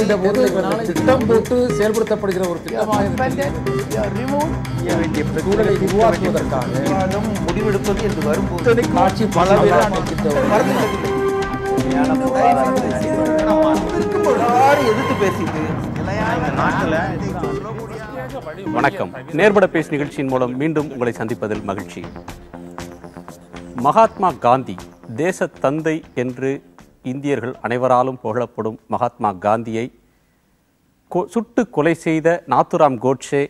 என்கின்ற போது திட்டம் போட்டு செயல்படுத்தப்படுகிற ஒரு திட்டமாக சூழலை உருவாக்குவதற்காக முடிவெடுப்பது என்று வரும்போது ஆட்சி பல எதிர்த்து பேசிட்டு வணக்கம். நேர்பட பேசு நிகழ்ச்சியின் மூலம் மீண்டும் உங்களை சந்திப்பதில் மகிழ்ச்சி. மகாத்மா காந்தி தேச தந்தை என்று இந்தியர்கள் அனைவராலும் புகழப்படும் மகாத்மா காந்தியை சுட்டு கொலை செய்த நாத்துராம் கோட்சே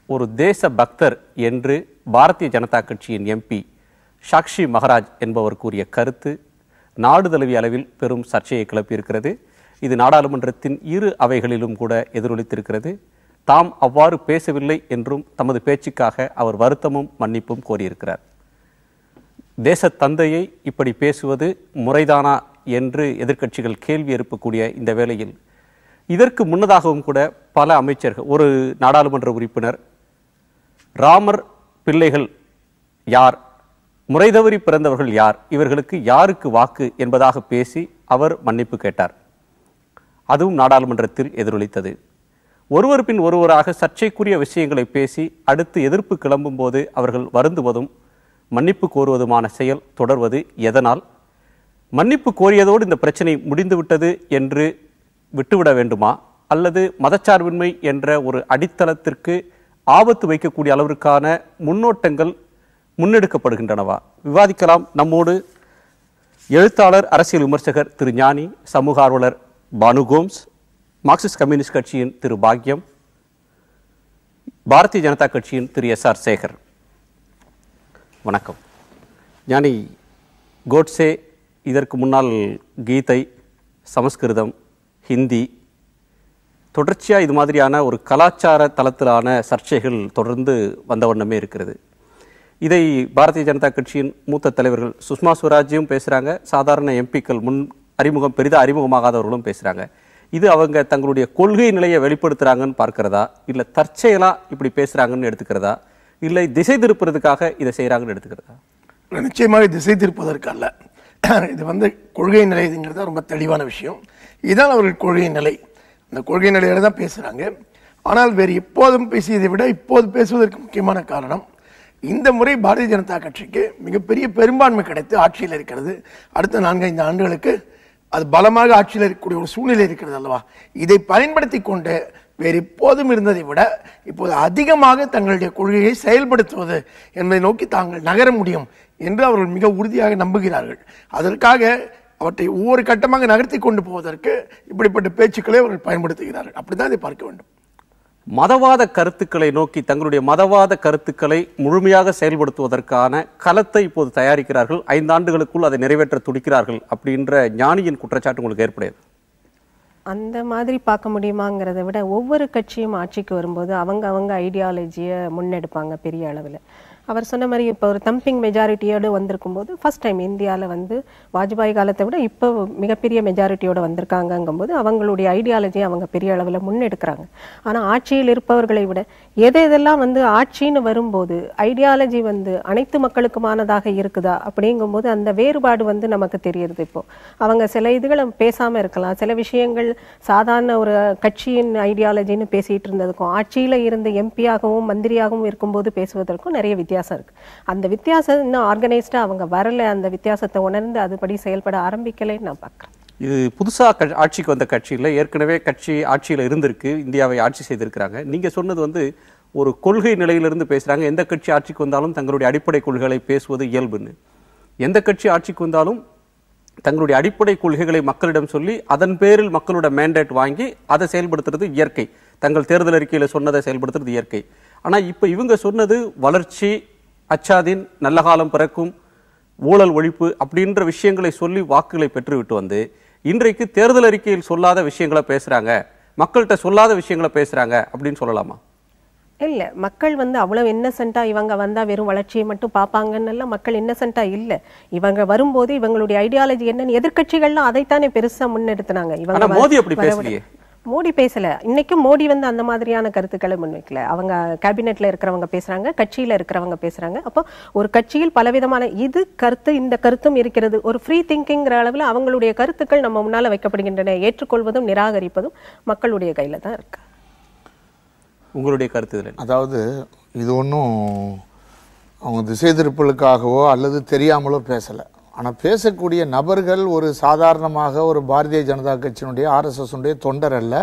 ஒரு தேச பக்தர் என்று பாரதிய ஜனதா கட்சியின் எம்பி சாக்ஷி மகராஜ் என்பவர் கூறிய கருத்து நாடு தழுவிய அளவில் பெரும் சர்ச்சையை கிளப்பியிருக்கிறது. இது நாடாளுமன்றத்தின் இரு அவைகளிலும் கூட எதிரொலித்திருக்கிறது. தாம் அவ்வாறு பேசவில்லை என்றும் தமது பேச்சுக்காக அவர் வருத்தமும் மன்னிப்பும் கோரியிருக்கிறார். தேச தந்தையை இப்படி பேசுவது முறைதானா என்று எதிர்க்கட்சிகள் கேள்வி எழுப்பக்கூடிய இந்த வேளையில் இதற்கு முன்னதாகவும் கூட பல அமைச்சர்கள், ஒரு நாடாளுமன்ற உறுப்பினர் ராமர் பிள்ளைகள் யார், முறை தவறி பிறந்தவர்கள் யார், இவர்களுக்கு யாருக்கு வாக்கு என்பதாக பேசி அவர் மன்னிப்பு கேட்டார். அதுவும் நாடாளுமன்றத்தில் எதிரொலித்தது. ஒருவர் பின் ஒருவராக சர்ச்சைக்குரிய விஷயங்களை பேசி அடுத்து எதிர்ப்பு கிளம்பும் போது அவர்கள் வருந்துவதும் மன்னிப்பு கோருவதுமான செயல் தொடர்வது எதனால்? மன்னிப்பு கோரியதோடு இந்த பிரச்சனை முடிந்துவிட்டது என்று விட்டுவிட வேண்டுமா, அல்லது மதச்சார்பின்மை என்ற ஒரு அடித்தளத்திற்கு ஆபத்து வைக்கக்கூடிய அளவிற்கான முன்னோட்டங்கள் முன்னெடுக்கப்படுகின்றனவா? விவாதிக்கலாம். நம்மோடு எழுத்தாளர், அரசியல் விமர்சகர் திரு ஞானி, சமூக ஆர்வலர் பானு கோம்ஸ், மார்க்சிஸ்ட் கம்யூனிஸ்ட் கட்சியின் திரு பாக்யம், பாரதிய ஜனதா கட்சியின் திரு SR சேகர். வணக்கம். ஞானி, கோட்சே இதற்கு முன்னால் கீதை, சமஸ்கிருதம், ஹிந்தி, தொடர்ச்சியாக இது மாதிரியான ஒரு கலாச்சார தளத்திலான சர்ச்சைகள் தொடர்ந்து வந்த வண்ணமே இருக்கிறது. இதை பாரதிய ஜனதா கட்சியின் மூத்த தலைவர்கள் சுஷ்மா ஸ்வராஜும் பேசுகிறாங்க, சாதாரண எம்பிக்கள் முன் பெரிதாக அறிமுகமாகாதவர்களும் பேசுகிறாங்க. இது அவங்க தங்களுடைய கொள்கை நிலையை வெளிப்படுத்துகிறாங்கன்னு பார்க்கிறதா, இல்லை தற்செயலாக இப்படி பேசுகிறாங்கன்னு எடுத்துக்கிறதா, இல்லை திசை திருப்புறதுக்காக இதை செய்கிறாங்கன்னு எடுத்துக்கிறதா? நிச்சயமாக திசை திருப்பதற்கு அல்ல. இது கொள்கை நிலைங்கிறது ரொம்ப தெளிவான விஷயம். இதுதான் அவர்கள் கொள்கை நிலை. அந்த கொள்கை நிலையில தான் பேசுகிறாங்க. ஆனால் வேறு எப்போதும் பேசியதை விட இப்போது பேசுவதற்கு முக்கியமான காரணம், இந்த முறை பாரதிய ஜனதா கட்சிக்கு மிகப்பெரிய பெரும்பான்மை கிடைத்து ஆட்சியில் இருக்கிறது. அடுத்த 4-5 ஆண்டுகளுக்கு அது பலமாக ஆட்சியில் இருக்கக்கூடிய ஒரு சூழ்நிலை இருக்கிறது அல்லவா? இதை பயன்படுத்தி கொண்டு வேறு எப்போதும் இருந்ததை விட இப்போது அதிகமாக தங்களுடைய கொள்கையை செயல்படுத்துவது என்பதை நோக்கி தாங்கள் நகர முடியும் என்று அவர்கள் மிக உறுதியாக நம்புகிறார்கள். அதற்காக அவற்றை ஒவ்வொரு கட்டமாக நகர்த்தி கொண்டு போவதற்கு இப்படிப்பட்ட பேச்சுக்களை அவர்கள் பயன்படுத்துகிறார்கள். அப்படிதான் இதை பார்க்க வேண்டும். மதவாத கருத்துக்களை நோக்கி தங்களுடைய மதவாத கருத்துக்களை முழுமையாக செயல்படுத்துவதற்கான களத்தை இப்போது தயாரிக்கிறார்கள். 5 ஆண்டுகளுக்குள் அதை நிறைவேற்ற துடிக்கிறார்கள் அப்படின்ற ஞானியின் குற்றச்சாட்டு உங்களுக்கு ஏற்படையது. அந்த மாதிரி பார்க்க முடியுமாங்கிறத விட ஒவ்வொரு கட்சியும் ஆட்சிக்கு வரும்போது அவங்க ஐடியாலஜியை முன்னெடுப்பாங்க பெரிய அளவில். அவர் சொன்ன மாதிரி இப்போ ஒரு தம்பிங் மெஜாரிட்டியோடு வந்திருக்கும் போது ஃபர்ஸ்ட் டைம் இந்தியாவில் வாஜ்பாய் காலத்தை விட இப்போ மிகப்பெரிய மெஜாரிட்டியோடு வந்திருக்காங்கங்கும்போது அவங்களுடைய ஐடியாலஜியை அவங்க பெரிய அளவில் முன்னெடுக்கிறாங்க. ஆனால் ஆட்சியில் இருப்பவர்களை விட எதெல்லாம் ஆட்சின்னு வரும்போது ஐடியாலஜி அனைத்து மக்களுக்குமானதாக இருக்குதா அப்படிங்கும்போது அந்த வேறுபாடு நமக்கு தெரியுது. இப்போ அவங்க சில இதுகளை பேசாமல் இருக்கலாம், சில விஷயங்கள் சாதாரண ஒரு கட்சியின் ஐடியாலஜின்னு பேசிகிட்டு இருந்ததுக்கும் ஆட்சியில் இருந்து எம்பியாகவும் மந்திரியாகவும் இருக்கும்போது பேசுவதற்கும் நிறைய வித்தியாசம் இருக்கு. அந்த வித்தியாசம் இன்னும் ஆர்கனைஸ்டா அவங்க வரல, அந்த வித்தியாசத்தை உணர்ந்து அதுபடி செயல்பட ஆரம்பிக்கலைன்னு நான் பார்க்குறேன். இது புதுசாக ஆட்சிக்கு வந்த கட்சியில் ஏற்கனவே கட்சி ஆட்சியில் இருந்திருக்கு, இந்தியாவை ஆட்சி செய்திருக்கிறாங்க. நீங்கள் சொன்னது ஒரு கொள்கை நிலையிலிருந்து பேசுகிறாங்க. எந்த கட்சி ஆட்சிக்கு வந்தாலும் தங்களுடைய அடிப்படை கொள்கைகளை பேசுவது இயல்புன்னு. எந்த கட்சி ஆட்சிக்கு வந்தாலும் தங்களுடைய அடிப்படை கொள்கைகளை மக்களிடம் சொல்லி அதன் பேரில் மக்களோட மேண்டேட் வாங்கி அதை செயல்படுத்துறது இயற்கை. தங்கள் தேர்தல் அறிக்கையில் சொன்னதை செயல்படுத்துறது இயற்கை. ஆனால் இப்போ இவங்க சொன்னது வளர்ச்சி, அச்சாதீன், நல்ல காலம் பிறக்கும், ஊழல் ஒழிப்பு அப்படின்ற விஷயங்களை சொல்லி வாக்குகளை பெற்றுவிட்டு இன்றைக்கு தேர்தல் அறிக்கையில் சொல்லாத விஷயங்களை பேசுறாங்க, மக்கள்கிட்ட சொல்லாத விஷயங்களை பேசுறாங்க அப்படின்னு சொல்லலாமா? இல்ல, மக்கள் அவ்வளவு இன்னசென்ட்டா இவங்க வந்தா வெறும் வளர்ச்சியை மட்டும் பாப்பாங்கன்னு மக்கள் இன்னசென்ட்டா இல்ல. இவங்க வரும்போது இவங்களுடைய ஐடியாலஜி என்னன்னு எதிர்க்கட்சிகள்லாம் அதைத்தானே பெருசா முன்னெடுத்தாங்க. இவங்க மோடி அப்படி பேசலையே. மோடி பேசல. இன்னைக்கும் மோடி வந்து அந்த மாதிரியான கருத்துக்களை முன்வைக்கல. அவங்க கேபினெட்ல இருக்கிறவங்க பேசுறாங்க, கட்சியில இருக்கிறவங்க பேசுறாங்க. அப்போ ஒரு கட்சியில் பலவிதமான இது கருத்து இந்த கருத்தும் இருக்கிறது. ஒரு ஃப்ரீ திங்கிங்கிற அளவில் அவங்களுடைய கருத்துக்கள் நம்ம முன்னால வைக்கப்படுகின்றன. ஏற்றுக்கொள்வதும் நிராகரிப்பதும் மக்களுடைய கையில தான் இருக்கு. உங்களுடைய கருத்து? அதாவது இது ஒன்றும் அவங்க திசை திருப்பலுக்காகவோ அல்லது தெரியாமலோ பேசலை. ஆனால் பேசக்கூடிய நபர்கள் ஒரு சாதாரணமாக ஒரு பாரதிய ஜனதா கட்சியினுடைய RSSனுடைய தொண்டர் அல்ல,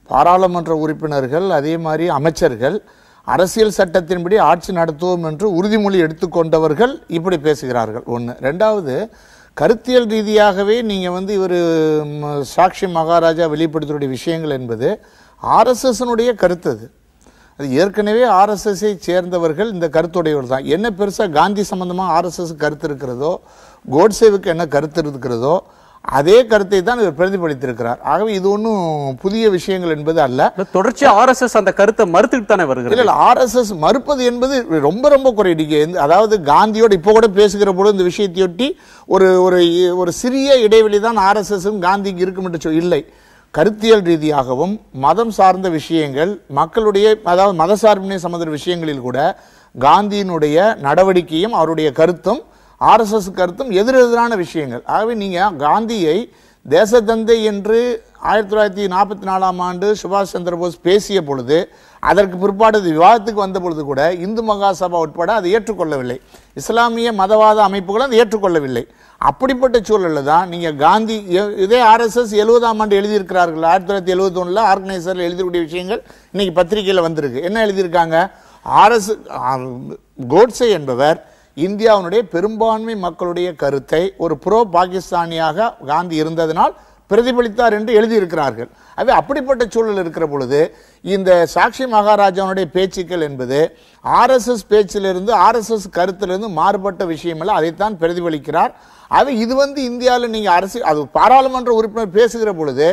பாராளுமன்ற உறுப்பினர்கள், அதே மாதிரி அமைச்சர்கள், அரசியல் சட்டத்தின்படி ஆட்சி நடத்துவோம் என்று உறுதிமொழி எடுத்துக்கொண்டவர்கள் இப்படி பேசுகிறார்கள். ஒன்று. ரெண்டாவது, கருத்தியல் ரீதியாகவே நீங்கள் வந்து இவர் சாக்ஷி மகாராஜா வெளிப்படுத்தக்கூடிய விஷயங்கள் என்பது RSSனுடைய கருத்து. அது ஏற்கனவே RSSஐ சேர்ந்தவர்கள் இந்த கருத்துடையவர் தான். என்ன பெருசாக காந்தி சம்பந்தமாக RSS கருத்து இருக்கிறதோ, கோட்சேவுக்கு என்ன கருத்து இருக்கிறதோ அதே கருத்தை தான் இவர் பிரதிபலித்திருக்கிறார். ஆகவே இது ஒன்றும் புதிய விஷயங்கள் என்பது அல்ல. தொடர்ச்சி RSS அந்த கருத்தை மறுத்துட்டு தானே வருகிறது. இல்லை, RSS மறுப்பது என்பது ரொம்ப ரொம்ப குறைடிக்கு. அதாவது காந்தியோடு இப்போ கூட பேசுகிற பொழுது இந்த விஷயத்தையொட்டி ஒரு ஒரு சிறிய இடைவெளி தான் RSSம் காந்திக்கு இருக்கும் என்று இல்லை. கருத்தியல் ரீதியாகவும் மதம் சார்ந்த விஷயங்கள், மக்களுடைய அதாவது மத சார்பினை சம்பந்த விஷயங்களில் கூட காந்தியினுடைய நடவடிக்கையும் அவருடைய கருத்தும் RSS கருத்தும் எதிரெதிரான விஷயங்கள். ஆகவே நீங்கள் காந்தியை தேசத்தந்தை என்று 1944 சுபாஷ் சந்திர போஸ் பேசிய பொழுது, அதற்கு பிற்பாடு விவாதத்துக்கு வந்த பொழுது கூட இந்து மகாசபா உட்பட அதை ஏற்றுக்கொள்ளவில்லை. இஸ்லாமிய மதவாத அமைப்புகளும் அதை ஏற்றுக்கொள்ளவில்லை. அப்படிப்பட்ட சூழலில் தான் நீங்கள் காந்தி இதே RSS 70ஆம் ஆண்டு எழுதியிருக்கிறார்கள். 1971 ஆர்கனைசரில் எழுதக்கூடிய விஷயங்கள் இன்னைக்கு பத்திரிகையில் வந்திருக்கு. என்ன எழுதியிருக்காங்க? கோட்சே என்பவர் இந்தியாவினுடைய பெரும்பான்மை மக்களுடைய கருத்தை ஒரு ப்ரோ பாகிஸ்தானியாக காந்தி இருந்ததனால் பிரதிபலித்தார் என்று எழுதியிருக்கிறார்கள். அப்படிப்பட்ட சூழல் இருக்கிற பொழுது இந்த சாக்ஷி மகாராஜாவுடைய பேச்சுக்கள் என்பது RSS பேச்சிலிருந்து RSS கருத்திலிருந்து மாறுபட்ட விஷயம் அல்ல, அதைத்தான் பிரதிபலிக்கிறார். இது வந்து இந்தியாவில் நீங்க அரசியல் அது பாராளுமன்ற உறுப்பினர் பேசுகிற பொழுது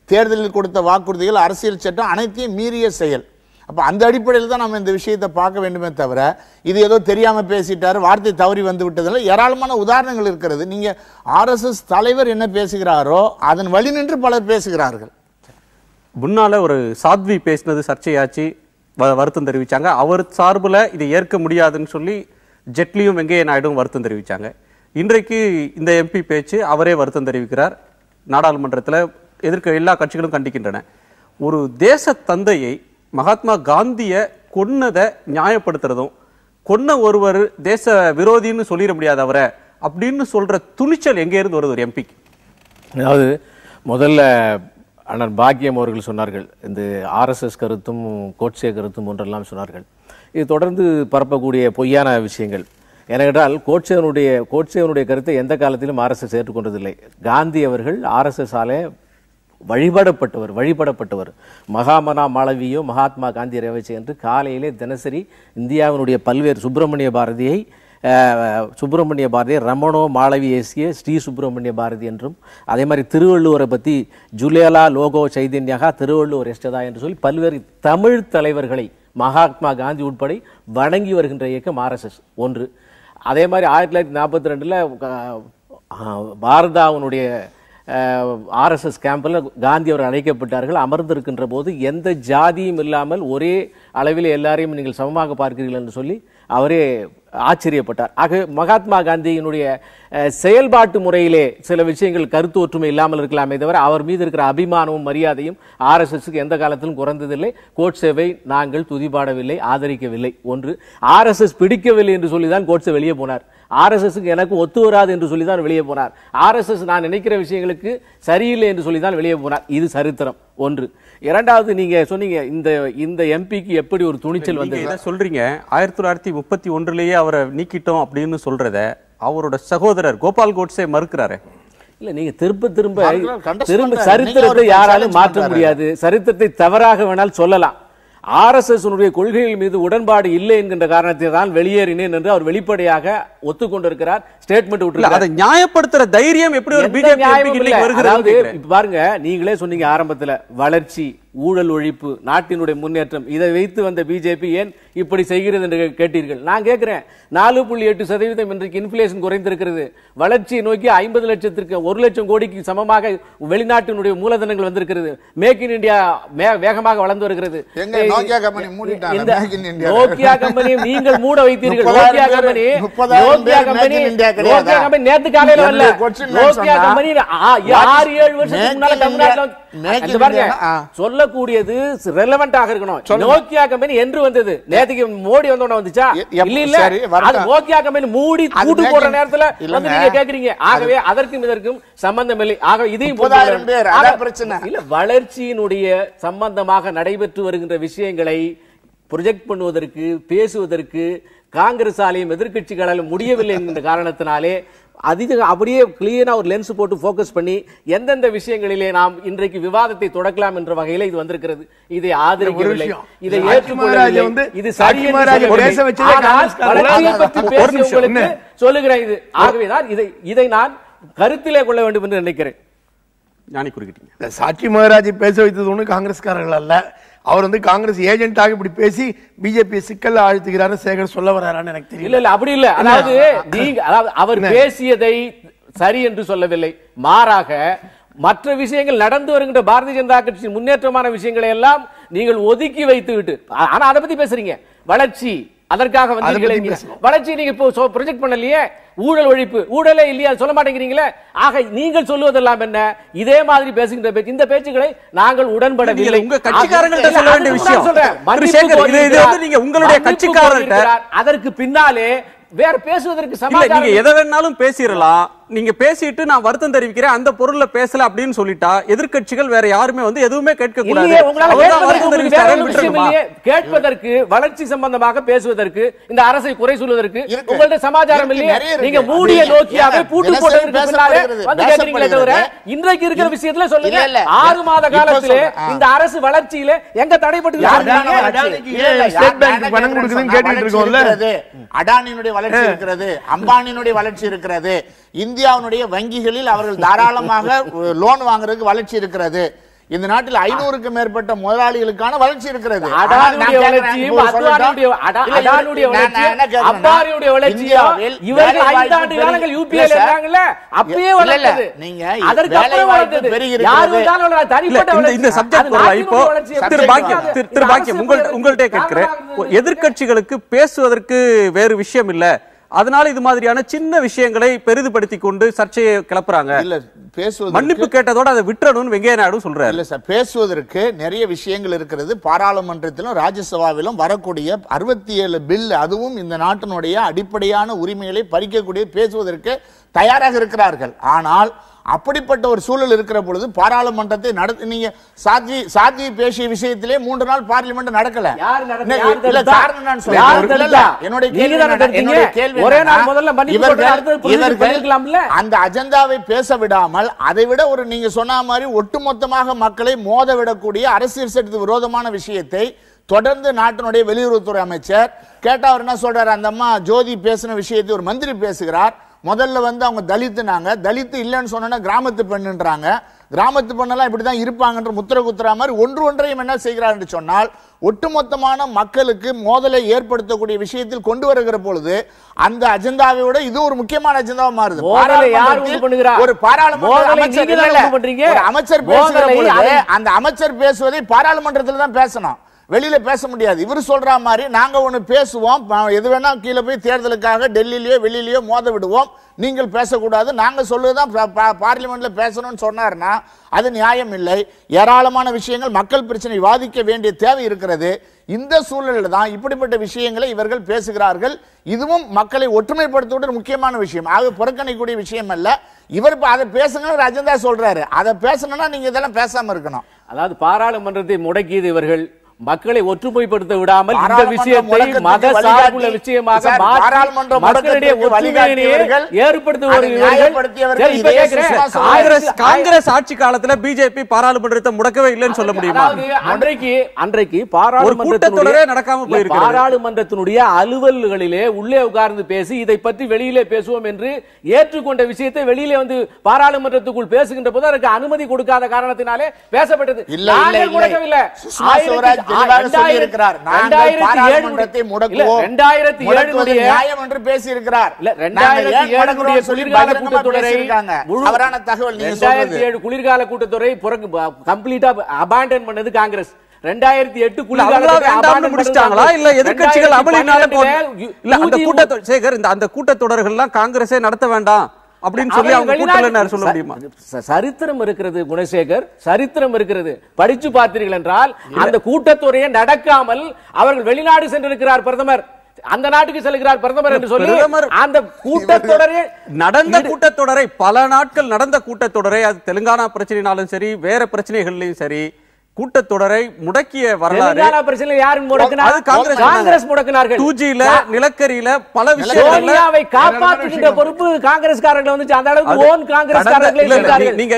தேர்தலில் கொடுத்த வாக்குறுதிகள், அரசியல் சட்டம் அனைத்தையும் மீறிய செயல். அப்ப அந்த அடிப்படையில் தான் நம்ம இந்த விஷயத்தை பார்க்க வேண்டுமே தவிர இது ஏதோ தெரியாம பேசிட்டாரு, வார்த்தை தவறி வந்து விட்டதில்லை. ஏராளமான உதாரணங்கள் இருக்கிறது. நீங்க RSS தலைவர் என்ன பேசுகிறாரோ அதன் வழி நின்று பலர் பேசுகிறார்கள். முன்னால ஒரு சாத்வி பேசினது சர்ச்சையாச்சு, வருத்தம் தெரிவிச்சாங்க. அவர் சார்புல இதை ஏற்க முடியாதுன்னு சொல்லி ஜெட்லியும் வெங்கையா நாயுடும் வருத்தம் தெரிவிச்சாங்க. இன்றைக்கு இந்த MP பேச்சு அவரே வருத்தம் தெரிவிக்கிறார். நாடாளுமன்றத்தில் எதிர்க்க எல்லா கட்சிகளும் கண்டிக்கின்றன. ஒரு தேச தந்தையை மகாத்மா காந்தியை கொன்னதை நியாயப்படுத்துறதும், கொன்ன ஒருவர் தேச விரோதின்னு சொல்லிட முடியாது அவரை அப்படின்னு சொல்ற துணிச்சல் எங்கே இருந்து வருது ஒரு எம்பிக்கு? அதாவது முதல்ல அண்ணன் பாக்கியம் அவர்கள் சொன்னார்கள், இந்த RSS கருத்தும் கோட்சே கருத்தும் ஒன்றெல்லாம் சொன்னார்கள். இது தொடர்ந்து பரப்பக்கூடிய பொய்யான விஷயங்கள். ஏனென்றால் கோட்சேவனுடைய கருத்தை எந்த காலத்திலும் RSS ஏற்றுக்கொண்டதில்லை. காந்தி அவர்கள் RSS ஆலே வழிபடப்பட்டவர். மகாமனா மாளவியோ மகாத்மா காந்தி ரேவச்சே என்று காலையிலே தினசரி இந்தியாவினுடைய பல்வேறு சுப்பிரமணிய பாரதியை ரமணோ மாளவி ஏசிய ஸ்ரீ சுப்பிரமணிய பாரதி என்றும், அதே மாதிரி திருவள்ளுவரை பற்றி ஜுலேலா லோகோ சைதன்யகா திருவள்ளுவர் எஸ்டதா என்று சொல்லி பல்வேறு தமிழ் தலைவர்களை மகாத்மா காந்தி உட்பட வணங்கி வருகின்ற இயக்கம் RSS ஒன்று. அதே மாதிரி 1942 பாரதாவுடைய RSS கேம்பில் காந்தி அவர் அழைக்கப்பட்டார்கள். அமர்ந்திருக்கின்ற போது எந்த ஜாதியும் இல்லாமல் ஒரே அளவில் எல்லாரையும் நீங்கள் சமமாக பார்க்கிறீர்கள் என்று சொல்லி அவரே ஆச்சரியப்பட்டார். ஆக மகாத்மா காந்தியினுடைய செயல்பாட்டு முறையிலே சில விஷயங்கள் கருத்து ஒற்றுமை இல்லாமல் இருக்கலாமே தவிர அவர் மீது இருக்கிற அபிமானமும் மரியாதையும் RSSக்கு எந்த காலத்திலும் குறைந்ததில்லை. கோட்சேவை நாங்கள் துதிபாடவில்லை, ஆதரிக்கவில்லை. ஒன்று. RSS பிடிக்கவில்லை என்று சொல்லிதான் கோட்சே வெளியே போனார். RSSக்கு எனக்கு ஒத்து வராது என்று சொல்லிதான் வெளியே போனார். RSS நான் நினைக்கிற விஷயங்களுக்கு சரியில்லை என்று சொல்லிதான் வெளியே போனார். இது சரித்திரம். ஒன்று. இரண்டாவது, நீங்க சொன்னீங்க இந்த எம்பிக்கு எப்படி ஒரு துணிச்சல் வந்து சொல்றீங்க. 1931 அவரை நீக்கிட்டோம் அப்படின்னு சொல்றத அவரோட சகோதரர் கோபால் கோட்சே மறுக்கிறாரு. இல்ல, நீங்க திரும்ப சரித்திரத்தை யாராலும் மாற்ற முடியாது. சரித்திரத்தை தவறாக வேணால் சொல்லலாம். RSS கொள்கைகள் மீது உடன்பாடு இல்லை என்கின்ற காரணத்தை தான் வெளியேறினேன் என்று அவர் வெளிப்படையாக ஒத்துக்கொண்டிருக்கிறார். ஸ்டேட்மெண்ட் விட்டுருக்கார். அதை நியாயப்படுத்துற தைரியம் எப்படி ஒரு பிஜேபி வருகிறது? பாருங்க, நீங்களே சொன்னீங்க ஆரம்பத்துல வளர்ச்சி ஊழல் ஒழிப்பு, நாட்டினுடைய முன்னேற்றம், இதை வைத்து வந்த பிஜேபி ஏன் இப்படி செய்கிறது என்று கேட்டீர்கள். நான் கேட்கிறேன், 4.8% இன்றைக்கு இன்ஃபிளேஷன் குறைந்திருக்கிறது. வளர்ச்சியை நோக்கி 50 லட்சத்திற்கு 1 லட்சம் கோடிக்கு சமமாக வெளிநாட்டினுடைய மூலதனங்கள் வந்திருக்கிறது. மேக் இன் இந்தியா வேகமாக வளர்ந்து வருகிறது. நோக்கியா கம்பெனி மூடிட்டாங்க. இந்த நோக்கியா கம்பெனியை நீங்கள் மூட வைத்தீர்கள். நோக்கியா கம்பெனி நேத்து காலையில வரல. நோக்கியா கம்பெனி 6-7 வருஷத்துக்கு முன்னால தமிழ்நாட்டில் சொல்லக்கூடியது ரெலவென்ட்டாக இருக்கணும். நோக்கியா கம்பெனி என்று வந்தது? நேத்துக்கு மோடி வந்தோட வந்துச்சா? இல்ல இல்ல, அது நோக்கியா கம்பெனி மூடி கூட்டு போடுற நேரத்துல வந்து நீங்க கேக்குறீங்க. ஆகவே அதற்கும் இதற்கும் சம்பந்தம் இல்லை. ஆக இதையும் இல்ல, வளர்ச்சியினுடைய சம்பந்தமாக நடைபெற்று வருகின்ற விஷயங்களை ப்ரொஜெக்ட் பண்ணுவதற்கு, பேசுவதற்கு காங்கிரஸாலையும் எதிர்கட்சிகளாலும் முடியவில்லை என்கின்ற காரணத்தினாலே அப்படியே கிளியரா ஒரு லென்ஸ் போட்டு போக்கஸ் பண்ணி எந்தெந்த விஷயங்களிலே நாம் இன்றைக்கு விவாதத்தை தொடக்கலாம் என்ற வகையில இது வந்திருக்கிறது. இதை ஆதரிக்கவில்லை, இதை ஏற்றுக்கொள்ளவில்லை. இது உங்களுக்கு சொல்லுகிறேன். இது ஆகவேதான் இதை நான் கருத்திலே கொள்ள வேண்டும் என்று நினைக்கிறேன். ஞானி குறுக்கிட்டீங்க. சாட்சி மகாராஜை பேச வைத்தது ஒண்ணு காங்கிரஸ்காரர்கள் அல்ல. அவர் வந்து காங்கிரஸ் ஏஜென்ட்டாக இப்படி பேசி பிஜேபி சிக்கல்ல ஆழ்த்துகிறாரு சேகர் சொல்ல வராரான்னு எனக்கு தெரியல. இல்ல அப்படி இல்ல. அதாவது அவர் பேசியதை சரி என்று சொல்லவில்லை. மாறாக மற்ற விஷயங்கள் நடந்து வருகின்ற பாரதிய ஜனதா கட்சியின் முன்னேற்றமான விஷயங்களை எல்லாம் நீங்கள் ஒதுக்கி வைத்து விட்டு, ஆனா அதை பத்தி பேசுறீங்க. வளர்ச்சி, அதற்காக வளர்ச்சி நீங்க இப்போ ப்ரொஜெக்ட் பண்ணலையே. ஊழல் ஒழிப்பு, ஊழலே இல்லையா சொல்ல மாட்டேங்கிறீங்களே. ஆக நீங்கள் சொல்லுவதெல்லாம் என்ன? இதே மாதிரி பேசுகின்ற பேச்சு, இந்த பேச்சுக்களை நாங்கள் உடன்படவில்லை. உங்க கட்சிக்காரங்கள்ட்ட சொல்ல வேண்டிய விஷயம். உங்களுடைய கட்சிக்காரர்கள் அதற்கு பின்னாலே வேற பேசுவதற்கு சமாச்சாரம். நீங்க எதை வேணாலும் பேசிரலாம். நீங்க பேசிட்டு நான் வருத்தம் தெரிவிக்கிறேன், அந்த பொருள்ல பேசல அப்படின்னு சொல்லிட்டா எதிர்க்கட்சிகள் வேற யாருமே வந்து எதுவுமே கேட்க கூடாது. கேட்பதற்கு, வளர்ச்சி சம்பந்தமாக பேசுவதற்கு, இந்த அரசை குறை சொல்வதற்கு உங்கள்ட்ட சமாச்சாரம் இல்லையே. நீங்க மூடிய நோக்கியாவே பூட்டு போட்டதற்கு பின்னாலே வந்து கேக்குறீங்களே தவிர இன்றைக்கு இருக்கிற விஷயத்துல சொல்லுங்க. 6 மாத காலத்திலே இந்த அரசு வளர்ச்சியில எங்க தடைப்பட்டு அடானியினுடைய வளர்ச்சி இருக்கிறது, அம்பானியினுடைய வளர்ச்சி இருக்கிறது, இந்தியாவுடைய வங்கிகளில் அவர்கள் தாராளமாக லோன் வாங்குறதுக்கு வளர்ச்சி இருக்கிறது, இந்த நாட்டில் 500க்கு மேற்பட்ட முதலாளிகளுக்கான வளர்ச்சி இருக்கிறது. உங்கள்கிட்ட கேட்கிறேன், எதிர்க்கட்சிகளுக்கு பேசுவதற்கு வேறு விஷயம் இல்ல, அதனால இது மாதிரியான சின்ன விஷயங்களை பெரிதுபடுத்தி கொண்டு சர்ச்சையை கிளப்புறாங்க. இல்ல, பேசுவது மன்னிப்பு கேட்டதோட அதை விட்டுறணும்னு வெங்கையா நாயுடு சொல்றாரு. இல்ல சார், பேசுவதற்கு நிறைய விஷயங்கள் இருக்கிறது. பாராளுமன்றத்திலும் ராஜ்யசபாவிலும் வரக்கூடிய 67 பில், அதுவும் இந்த நாட்டினுடைய அடிப்படையான உரிமைகளை பறிக்கக்கூடிய பேசுவதற்கு தயாராக இருக்கிறார்கள். ஆனால் அப்படிப்பட்ட ஒரு சூழல் இருக்கிற பொழுது பாராளுமன்றத்தை நடத்தி, நீங்க சாத்வி பேசிய விஷயத்திலே 3 நாள் பார்லிமெண்ட் நடக்கல. அந்த அஜெண்டாவை பேச விடாமல், அதை விட ஒரு நீங்க சொன்ன மாதிரி ஒட்டுமொத்தமாக மக்களை மோத விடக்கூடிய அரசியல் சட்டத்துக்கு விரோதமான விஷயத்தை தொடர்ந்து நாட்டினுடைய வெளியுறவுத்துறை அமைச்சர் கேட்டா அவர் என்ன சொல்றாரு? அந்த அம்மா ஜோதி பேசின விஷயத்தை ஒரு மந்திரி பேசுகிறார். முதல்ல வந்து அவங்க தலித்துனாங்க, தலித்து இல்லைன்னு சொன்னா கிராமத்து பெண்ணுன்றாங்க, கிராமத்து பெண்ணெல்லாம் இப்படிதான் இருப்பாங்கன்ற முத்திர குத்துறா மாதிரி ஒன்றையும் என்ன செய்கிறார் என்று சொன்னால், ஒட்டுமொத்தமான மக்களுக்கு மோதலை ஏற்படுத்தக்கூடிய விஷயத்தில் கொண்டு வருகிற பொழுது அந்த அஜெண்டாவை விட இது ஒரு முக்கியமான அஜெண்டாவா மாறுது. ஒரு பாராளுமன்ற அமைச்சர் பேசுகிற பொழுது அந்த அமைச்சர் பேசுவதை பாராளுமன்றத்தில் தான் பேசணும், வெளியில பேச முடியாது. இவர் சொல்ற மாதிரி நாங்க ஒண்ணு பேசுவோம், எது வேணா கீழே போய் தேர்தலுக்காக டெல்லியிலயோ வெளியிலயோ மோத விடுவோம், நீங்கள் பேசக்கூடாது, நாங்க சொல்லுதான் பார்லிமெண்ட்ல பேசணும்னு சொன்னார்னா அது நியாயம் இல்லை. ஏராளமான விஷயங்கள் மக்கள் பிரச்சனை விவாதிக்க வேண்டிய தேவை இருக்கிறது. இந்த சூழலில் தான் இப்படிப்பட்ட விஷயங்களை இவர்கள் பேசுகிறார்கள். இதுவும் மக்களை ஒற்றுமைப்படுத்துவதற்கு முக்கியமான விஷயம், ஆக புறக்கணிக்கூடிய விஷயம் அல்ல. இவர் அதை பேசுங்க அஜெண்டா சொல்றாரு, அதை பேசணும்னா நீங்க இதெல்லாம் பேசாம இருக்கணும். அதாவது பாராளுமன்றத்தை முடக்கியது இவர்கள், மக்களை ஒற்றுமைப்படுத்த விடாமல் இந்த விஷயத்தை மத சார்புள்ள விஷயமாக மக்களிடையே ஒற்றுமையை காங்கிரஸ் ஆட்சி காலத்துல பிஜேபி பாராளுமன்றத்தை முடக்கவே இல்லைன்னு சொல்ல முடியுமா? அன்றைக்கு பாராளுமன்றத்தினுடைய அலுவல்களிலே உள்ளே உட்கார்ந்து பேசி இதை பற்றி வெளியிலே பேசுவோம் என்று ஏற்றுக்கொண்ட விஷயத்தை வெளியிலே வந்து பாராளுமன்றத்துக்குள் பேசுகின்ற போது அதற்கு அனுமதி கொடுக்காத காரணத்தினாலே பேசப்பட்டது. குளிர்கால கூட்டத்தொடரை கம்ப்ளீட்டா அபாண்டன் பண்ணது காங்கிரஸ். 2008 முடிச்சிட்டாங்களா இல்ல எதிர்க்கட்சிகள் அமளினால இல்ல அந்த கூட்டத்தொடர் சேகர் அந்த கூட்டத்தொடர்கள்லாம் காங்கிரஸே நடத்த வேண்டாம் அப்படின்னு சொல்லி அவங்க கூட்டல சொல்ல முடியுமா? சரித்திரம் இருக்கிறது குணசேகர், சரித்திரம் இருக்கிறது. படிச்சு பார்த்தீர்கள் என்றால் அந்த கூட்டத்தொடரை நடக்காமல் அவர்கள் வெளிநாடு சென்றிருக்கிறார் பிரதமர், அந்த நாட்டுக்கு செல்கிறார் பிரதமர் என்று சொல்லி அந்த கூட்டத்தொடரை நடந்த கூட்டத்தொடரை பல நாட்கள் நடந்த கூட்டத்தொடரை அது தெலுங்கானா பிரச்சனைனாலும் சரி வேற பிரச்சனைகள்லயும் சரி கூட்டத்தொடரை முடக்கிய வரலாறு காங்கிரஸ் முடக்கினார்கள். 2Gல நிலக்கரியில பல விஷயங்களை காப்பாற்றுகின்ற பொறுப்பு காங்கிரஸ்காரர்கள் வந்து அந்த அளவுக்கு ஓன் காங்கிரஸ்காரர்கள். நீங்க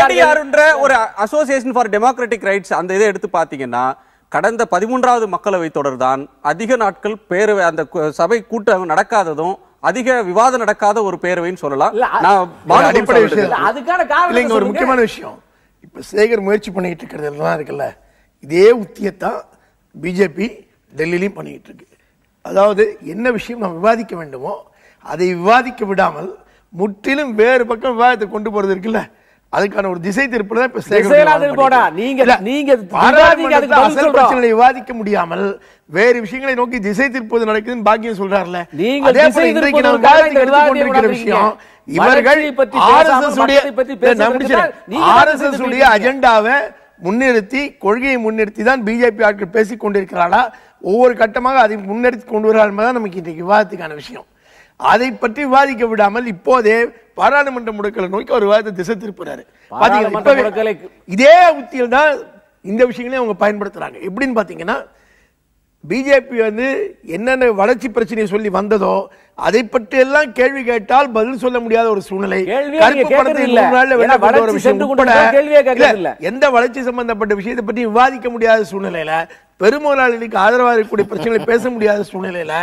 ஏடிஆர்ன்ற ஒரு அசோசியேஷன் ஃபார் டெமோக்ராட்டிக் ரைட்ஸ் அந்த இதை எடுத்து பாத்தீங்கன்னா கடந்த 13வது மக்களவை தொடர் தான் அதிக நாட்கள் பேரவை அந்த சபை கூட்டம் நடக்காததும் அதிக விவாதம் நடக்காத ஒரு பேரவைன்னு சொல்லலாம். அடிப்படை விஷயம் ஒரு முக்கியமான விஷயம் இப்ப சேகர் முயற்சி பண்ணிட்டு இருக்கிறது எல்லாம் இருக்குல்ல, இதே உத்தியத்தான் பிஜேபி டெல்லியிலையும் பண்ணிட்டு இருக்கு. அதாவது என்ன விஷயம் நாம் விவாதிக்க வேண்டுமோ அதை விவாதிக்க விடாமல் முற்றிலும் வேறு பக்கம் விவாதத்தை கொண்டு போறது இருக்குல்ல, அதுக்கான ஒரு திசை திருப்பல தான் இப்ப பிரச்சனை விவாதிக்க முடியாமல் வேறு விஷயங்களை நோக்கி திசை திருப்பது நடக்குதுன்னு பாக்கியம் சொல்றாருல. விஷயம் இவர்கள் RSS உடைய அஜெண்டாவை முன்னிறுத்தி கொள்கையை முன்னிறுத்தி தான் பிஜேபி ஆட்கள் பேசிக் கொண்டிருக்கிறாரா, ஒவ்வொரு கட்டமாக அதை முன்னிறுத்தி கொண்டு வருகிறார் என்பதுதான் நமக்கு இன்றைக்கு விவாதத்துக்கான விஷயம். அதை பற்றி விவாதிக்க விடாமல் இப்போதே பாராளுமன்ற முடக்கலை நோக்கி ஒரு விவாதத்தை திசை திருப்புறாரு. இதே உத்தியில் தான் இந்த விஷயங்களையும் அவங்க பயன்படுத்துறாங்க. எப்படின்னு பாத்தீங்கன்னா பிஜேபி வந்து என்னென்ன வளர்ச்சி பிரச்சனையை சொல்லி வந்ததோ அதை பற்றி எல்லாம் கேள்வி கேட்டால் பதில் சொல்ல முடியாத ஒரு சூழ்நிலை. எந்த வளர்ச்சி சம்பந்தப்பட்ட விஷயத்தை பற்றி விவாதிக்க முடியாத சூழ்நிலையில, பெருமூலாளிகளுக்கு ஆதரவாக இருக்கக்கூடிய பிரச்சனைகளை பேச முடியாத சூழ்நிலையில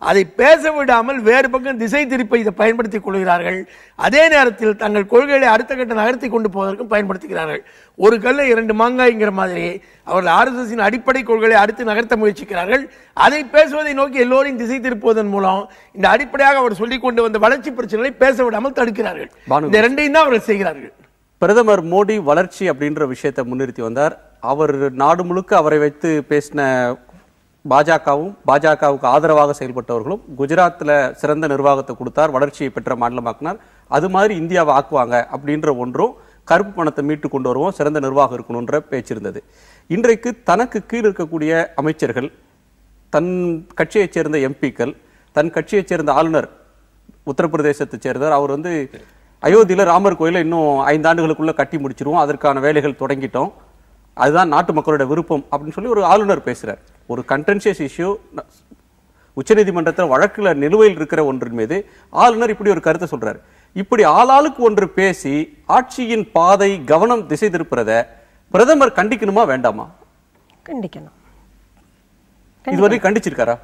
அதை பேச விடாமல் வேறு பக்கம் திசை திருப்ப இதை பயன்படுத்திக் கொள்கிறார்கள். அதே நேரத்தில் தங்கள் கொள்கைகளை அடுத்த கட்ட நகர்த்தி கொண்டு போவதற்கும் பயன்படுத்துகிறார்கள். ஒரு கல்ல 2 மாங்காய்ங்கிற மாதிரி அவர்கள் RSS அடிப்படை கொள்கைகளை அடுத்து நகர்த்த முயற்சிக்கிறார்கள். அதை பேசுவதை நோக்கி எல்லோரையும் திசை திருப்புவதன் மூலம் இந்த அடிப்படையாக அவர் சொல்லிக் கொண்டு வந்த வளர்ச்சி பிரச்சனைகளை பேச விடாமல் தடுக்கிறார்கள். இந்த ரெண்டையும் தான் அவர்கள் செய்கிறார்கள். பிரதமர் மோடி வளர்ச்சி அப்படின்ற விஷயத்தை முன்னிறுத்தி வந்தார். அவர் நாடு முழுக்க அவரை வைத்து பேசின பாஜகவும் பாஜகவுக்கு ஆதரவாக செயல்பட்டவர்களும் குஜராத்தில் சிறந்த நிர்வாகத்தை கொடுத்தார், வளர்ச்சியை பெற்ற மாநிலமாக்கினார். அது மாதிரி இந்தியாவை ஆக்குவாங்க அப்படின்ற ஒன்றும் கருப்பு பணத்தை மீட்டு கொண்டு வருவோம், சிறந்த நிர்வாகம் இருக்கணும்ன்ற பேச்சு இருந்தது. இன்றைக்கு தனக்கு கீழ் இருக்கக்கூடிய அமைச்சர்கள், தன் கட்சியைச் சேர்ந்த எம்பிக்கள், தன் கட்சியைச் சேர்ந்த ஆளுநர் உத்தரப்பிரதேசத்தை சேர்ந்தார். அவர் வந்து அயோத்தியில ராமர் கோயிலை இன்னும் 5 ஆண்டுகளுக்குள்ள கட்டி முடிச்சிருவோம், அதற்கான வேலைகள் தொடங்கிட்டோம், அதுதான் நாட்டு மக்களோட விருப்பம் அப்படின்னு சொல்லி ஒரு ஆளுநர் பேசுறார். ஒரு கண்டென்ஷியஸ் இஷ்யூ உச்சநீதிமன்றத்தில் வழக்குல நிலுவையில் இருக்கிற ஒன்றின் மீது ஆளுநர் இப்படி ஒரு கருத்தை சொல்றாரு. இப்படி ஆளாளுக்கு ஒன்று பேசி ஆட்சியின் பாதை கவனம் திசை திருப்புறத பிரதமர் கண்டிக்கணுமா வேண்டாமா? கண்டிக்கணும். இதுவரை கண்டிச்சிருக்காரா?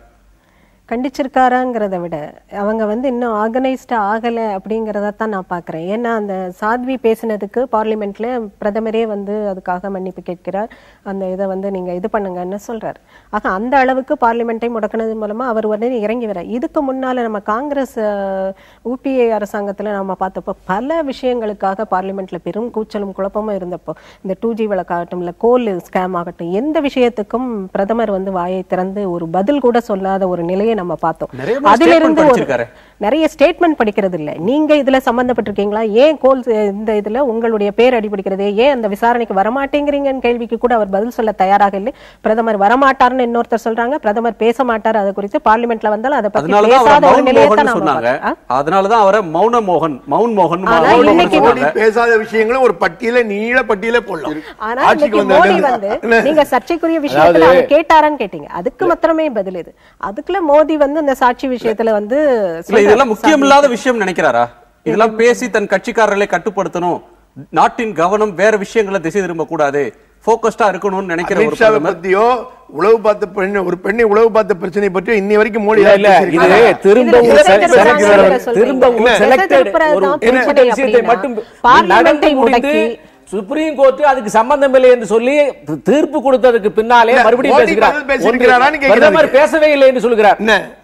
கண்டிச்சிருக்காராங்கிறத விட அவங்க வந்து இன்னும் ஆர்கனைஸ்டா ஆகல அப்படிங்கிறத தான் நான் பாக்குறேன். ஏன்னா அந்த சாத்வி பேசினதுக்கு பார்லிமெண்ட்ல பிரதமரே வந்து அதுக்காக மன்னிப்பு கேட்கிறார், அந்த இதை வந்து நீங்க இது பண்ணுங்கன்னு சொல்றாரு. ஆக அந்த அளவுக்கு பார்லிமெண்ட்டை முடக்கினது மூலமா அவர் உடனே இறங்கி வர. இதுக்கு முன்னால நம்ம காங்கிரஸ் UPA அரசாங்கத்துல நம்ம பார்த்தப்போ பல விஷயங்களுக்காக பார்லிமெண்ட்ல பெரும் கூச்சலும் குழப்பமும் இருந்தப்போ, இந்த 2G வழக்காகட்டும் இல்ல கோல் ஸ்கேம் ஆகட்டும், எந்த விஷயத்துக்கும் பிரதமர் வந்து வாயை திறந்து ஒரு பதில் கூட சொல்லாத ஒரு நிலையை நம்ம பார்த்தோம். அதிலிருந்து நிறைய ஸ்டேட்மெண்ட் படிக்கிறது இல்ல. நீங்க இதுல சம்பந்தப்பட்டிருக்கீங்களா, ஏன் இந்த இதுல உங்களுடைய பேர் அடிபடிக்கிறது, ஏன் அந்த விசாரணைக்கு வரமாட்டேங்கிறீங்கன்னு கேள்விக்கு கூட அவர் பதில் சொல்ல தயாராக இல்லை. பிரதமர் வரமாட்டார்னு இன்னொருத்தர் சொல்றாங்க, பிரதமர் பேச மாட்டார் அது குறித்து, பார்லிமெண்ட்ல வந்தாலும் அதை பத்தி பேசாத ஒரு நிலையை தான் சொன்னாங்க. அதனாலதான் அவரை மௌன் மோகன் பேசாத விஷயங்களும் ஒரு பட்டியல நீள பட்டியல போடலாம். ஆனா இன்னைக்கு மோடி வந்து நீங்க சர்ச்சைக்குரிய விஷயத்துல அவர் கேட்டாரான்னு கேட்டீங்க, அதுக்கு மாத்திரமே பதில் இது. அதுக்குள்ள மோடி வந்து இந்த சாட்சி விஷயத்துல வந்து இதெல்லாம் முக்கியமில்லாத விஷயம் நினைக்கிறாரா? இதெல்லாம் பேசி தன் கட்சிக்காரர்களை கட்டுப்படுத்தணும், நாட்டின் கவனம் வேற விஷயங்களை திசை திரும்ப கூடாது, போக்கஸ்டா இருக்கணும்னு நினைக்கிற ஒரு பத்தியோ உளவு பார்த்த பெண், ஒரு பெண்ணை உளவு பார்த்த பிரச்சனை பற்றி இன்னி வரைக்கும் மோடி சுப்ரீம் கோர்ட் அதுக்கு சம்பந்தம் இல்லை என்று சொல்லி தீர்ப்பு கொடுத்ததுக்கு பின்னாலே மறுபடியும் பேசுகிறார். பிரதமர் பேசவே இல்லை என்று சொல்கிறார்.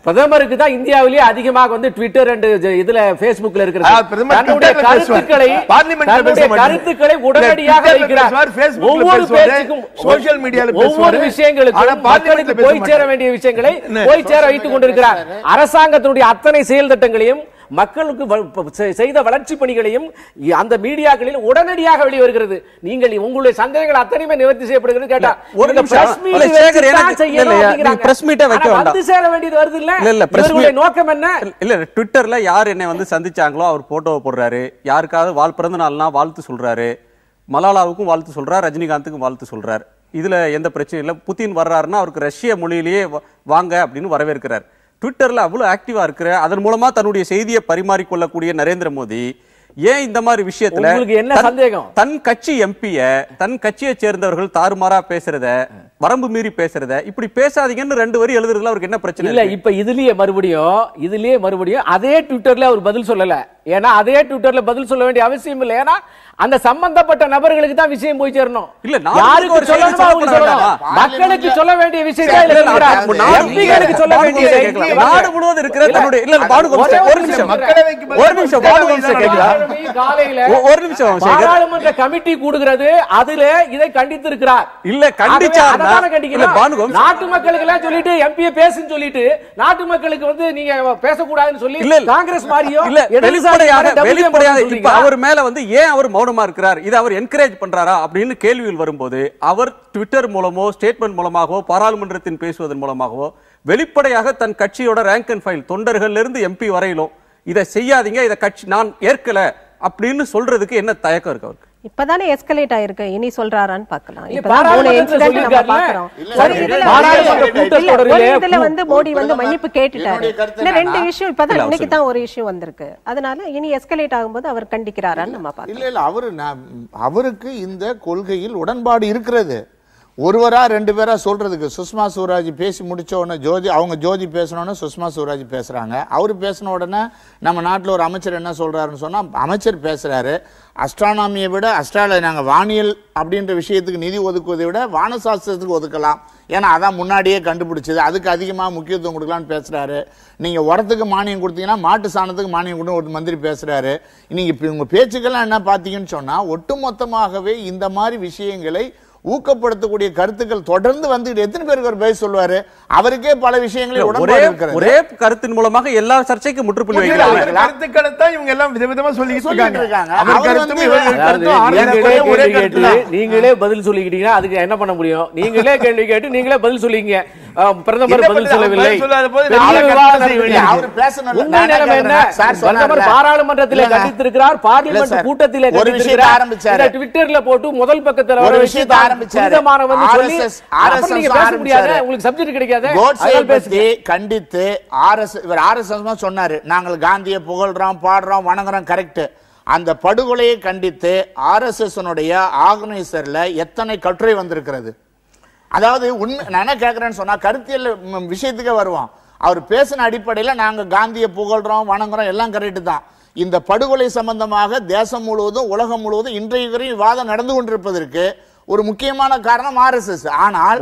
பிரதமருக்கு தான் இந்தியாவிலேயே அதிகமாக வந்து ட்விட்டர் அண்ட் இதுல பேஸ்புக்ல இருக்கிற கருத்துக்களை உடனடியாக வைக்கிறார். ஒவ்வொரு பேச்சுக்கும் சோசியல் மீடியால ஒவ்வொரு விஷயங்களுக்கும் மக்களுக்கு போய் சேர வேண்டிய விஷயங்களை போய் சேர வைத்துக் கொண்டிருக்கிறார். அரசாங்கத்தினுடைய அத்தனை செயல் திட்டங்களையும் மக்களுக்கு செய்த வளர்ச்சி பணிகளையும் அந்த மீடியாக்களில் உடனடியாக வெளிவருகிறது. நீங்கள் உங்களுடைய சந்தேகங்கள் அத்தனையுமே நிவர்த்தி செய்யப்படுகிறது. கேட்டா சேர வேண்டியது வருது இல்ல, நோக்கம் என்ன? இல்ல ட்விட்டர்ல யார் என்னை வந்து சந்திச்சாங்களோ அவர் போட்டோவை போடுறாரு, யாருக்காவது பிறந்த நாள்னா வாழ்த்து சொல்றாரு, மலாலாவுக்கும் வாழ்த்து சொல்றாரு, ரஜினிகாந்துக்கும் வாழ்த்து சொல்றாரு. இதுல எந்த பிரச்சனையும் இல்ல. புதின் வர்றாருன்னா அவருக்கு ரஷ்ய மொழியிலேயே வாங்க அப்படின்னு வரவேற்கிறார். ட்விட்டர்ல அவ்வளவு ஆக்டிவா இருக்கிற, அதன் மூலமா தன்னுடைய செய்தியை பரிமாறிக்கொள்ளக்கூடிய நரேந்திர மோடி ஏன் இந்த மாதிரி விஷயத்துல என்ன சந்தேகம்? தன் கட்சி எம்பிய தன் கட்சியை சேர்ந்தவர்கள் தாறுமாறா பேசுறத, வரம்பு மீறி பேசுறத, இப்படி பேசாதீங்கன்னு 2 வரி எழுதுறதுல அவருக்கு என்ன பிரச்சனை இல்ல? இப்ப இதுலயே மறுபடியும் அதே ட்விட்டர்ல அவர் பதில் சொல்லல. ஏன்னா அதே ட்விட்டர்ல பதில் சொல்ல வேண்டிய அவசியம் இல்லை. ஏன்னா அந்த சம்பந்தப்பட்ட நபர்களுக்கு தான் விஷயம் போய் சேரணும். இல்ல யாருக்கு சொல்லணுமோ அவங்க சொல்லணும். மக்களுக்கு சொல்ல வேண்டிய விஷயம் எம்பிகளுக்கு சொல்ல வேண்டியது நாடு முழுவதும் இருக்கிற தன்னுடைய இல்ல ஒரு நிமிஷம் பாராளுமன்ற கமிட்டி கூடுகிறது, அதுல இதை கண்டித்து இருக்கிறார். இல்ல கண்டிச்சார் நாட்டு மக்களுக்கு எல்லாம் சொல்லிட்டு எம்பியை பேசுன்னு சொல்லிட்டு நாட்டு மக்களுக்கு வந்து நீங்க பேசக்கூடாதுன்னு சொல்லி காங்கிரஸ் மாதிரியோ வெளிப்படையாக அவர் மேல வந்து ஏன் அவர் மௌனமா இருக்கிறார், இதை அவர் என்கரேஜ் பண்றாரா அப்படின்னு கேள்விகள் வரும்போது அவர் ட்விட்டர் மூலமோ ஸ்டேட்மெண்ட் மூலமாகவோ பாராளுமன்றத்தின் பேசுவதன் மூலமாகவோ வெளிப்படையாக தன் கட்சியோட ரேங்க் அண்ட் ஃபைல் தொண்டர்கள் இருந்து எம்பி வரையிலும் இதை செய்யாதீங்க, இதை கட்சி நான் ஏற்கல அப்படின்னு சொல்றதுக்கு என்ன தயக்கம் இருக்கு அவருக்கு? இப்பதானே எஸ்கலேட் ஆயிருக்கு, இனி சொல்றாரான்னு பார்க்கலாம். வந்து மோடி வந்து மன்னிப்பு கேட்டுட்டாரு. 2 இஷ்யூ இப்பதான் இன்னைக்கு தான் ஒரு இஷ்யூ வந்திருக்கு. அதனால இனி எஸ்கலேட் ஆகும்போது அவர் கண்டிக்கிறாரான்னு நம்ம பார்க்கலாம். இல்ல அவருக்கு இந்த கொள்கையில் உடன்பாடு இருக்கிறது. ஒருவரா 2 பேரா சொல்றதுக்கு சுஷ்மா ஸ்வராஜ் பேசி முடிச்ச உடனே ஜோதி பேசணும்னு சுஷ்மா ஸ்வராஜ் பேசுறாங்க. அவரு பேசின உடனே நம்ம நாட்டில் ஒரு அமைச்சர் என்ன சொல்றாருன்னு சொன்னா, அமைச்சர் பேசுறாரு அஸ்ட்ரானாமியை விட நாங்க வானியல் அப்படின்ற விஷயத்துக்கு நிதி ஒதுக்குவதை விட வானசாஸ்திரத்துக்கு ஒதுக்கலாம், ஏன்னா அதான் முன்னாடியே கண்டுபிடிச்சது, அதுக்கு அதிகமாக முக்கியத்துவம் கொடுக்கலான்னு பேசுறாரு. நீங்க உரத்துக்கு மானியம் கொடுத்தீங்கன்னா மாட்டு சாணத்துக்கு மானியம் கொடுத்து ஒரு மந்திரி பேசுறாரு. நீங்க இப்ப உங்க பேச்சுக்கெல்லாம் என்ன பாத்தீங்கன்னு சொன்னா ஒட்டுமொத்தமாகவே இந்த மாதிரி விஷயங்களை ஊக்கப்படுத்தக்கூடிய கருத்துக்கள் தொடர்ந்து வந்து எத்தனை பேருக்கு ஒரு பதில் சொல்லுவாரு? அவருக்கே பல விஷயங்களை ஒரே கருத்தின் மூலமாக எல்லா சர்ச்சைக்கும் முற்றுப்புள்ளி வைக்கிறாங்க. கருத்துக்களை தான் இவங்க எல்லாம் விதவிதமா சொல்லிட்டு இருக்காங்க. நீங்களே பதில் சொல்லிக்கிட்டீங்கன்னா அதுக்கு என்ன பண்ண முடியும்? நீங்களே கேள்வி கேட்டு நீங்களே பதில் சொல்லிங்க. பிரதமர் பதில் சொல்லவில்லை. பிரதமர் பாராளுமன்றத்திலே கண்டித்திருக்கிறார், பார்லிமெண்ட் கூட்டத்திலே கண்டித்திருக்கிறார். ட்விட்டர்ல போட்டு முதல் பக்கத்துல ஒரு விஷயத்தை கண்டித்து ஆர்எஸ்எஸ் சொன்னாரு, நாங்கள் காந்தியை புகழ்றோம், பாடுறோம், வணங்குறோம், கரெக்ட். அந்த படுகொலையை கண்டித்து ஆர்எஸ்எஸ் ஆர்கனைசர்ல எத்தனை கட்டுரை வந்திருக்கிறது? அதாவது உண்மை நான் என்ன கேட்கிறேன்னு சொன்னா கருத்தியல் விஷயத்துக்கே வருவோம். அவர் பேசின அடிப்படையில நாங்க காந்தியை புகழ்றோம், வணங்குறோம், எல்லாம் கரெக்ட் தான். இந்த படுகொலை சம்பந்தமாக தேசம் முழுவதும் உலகம் முழுவதும் இன்றைய வரை விவாதம் நடந்து கொண்டிருப்பதற்கு ஒரு முக்கியமான காரணம் ஆர்எஸ்எஸ். ஆனால்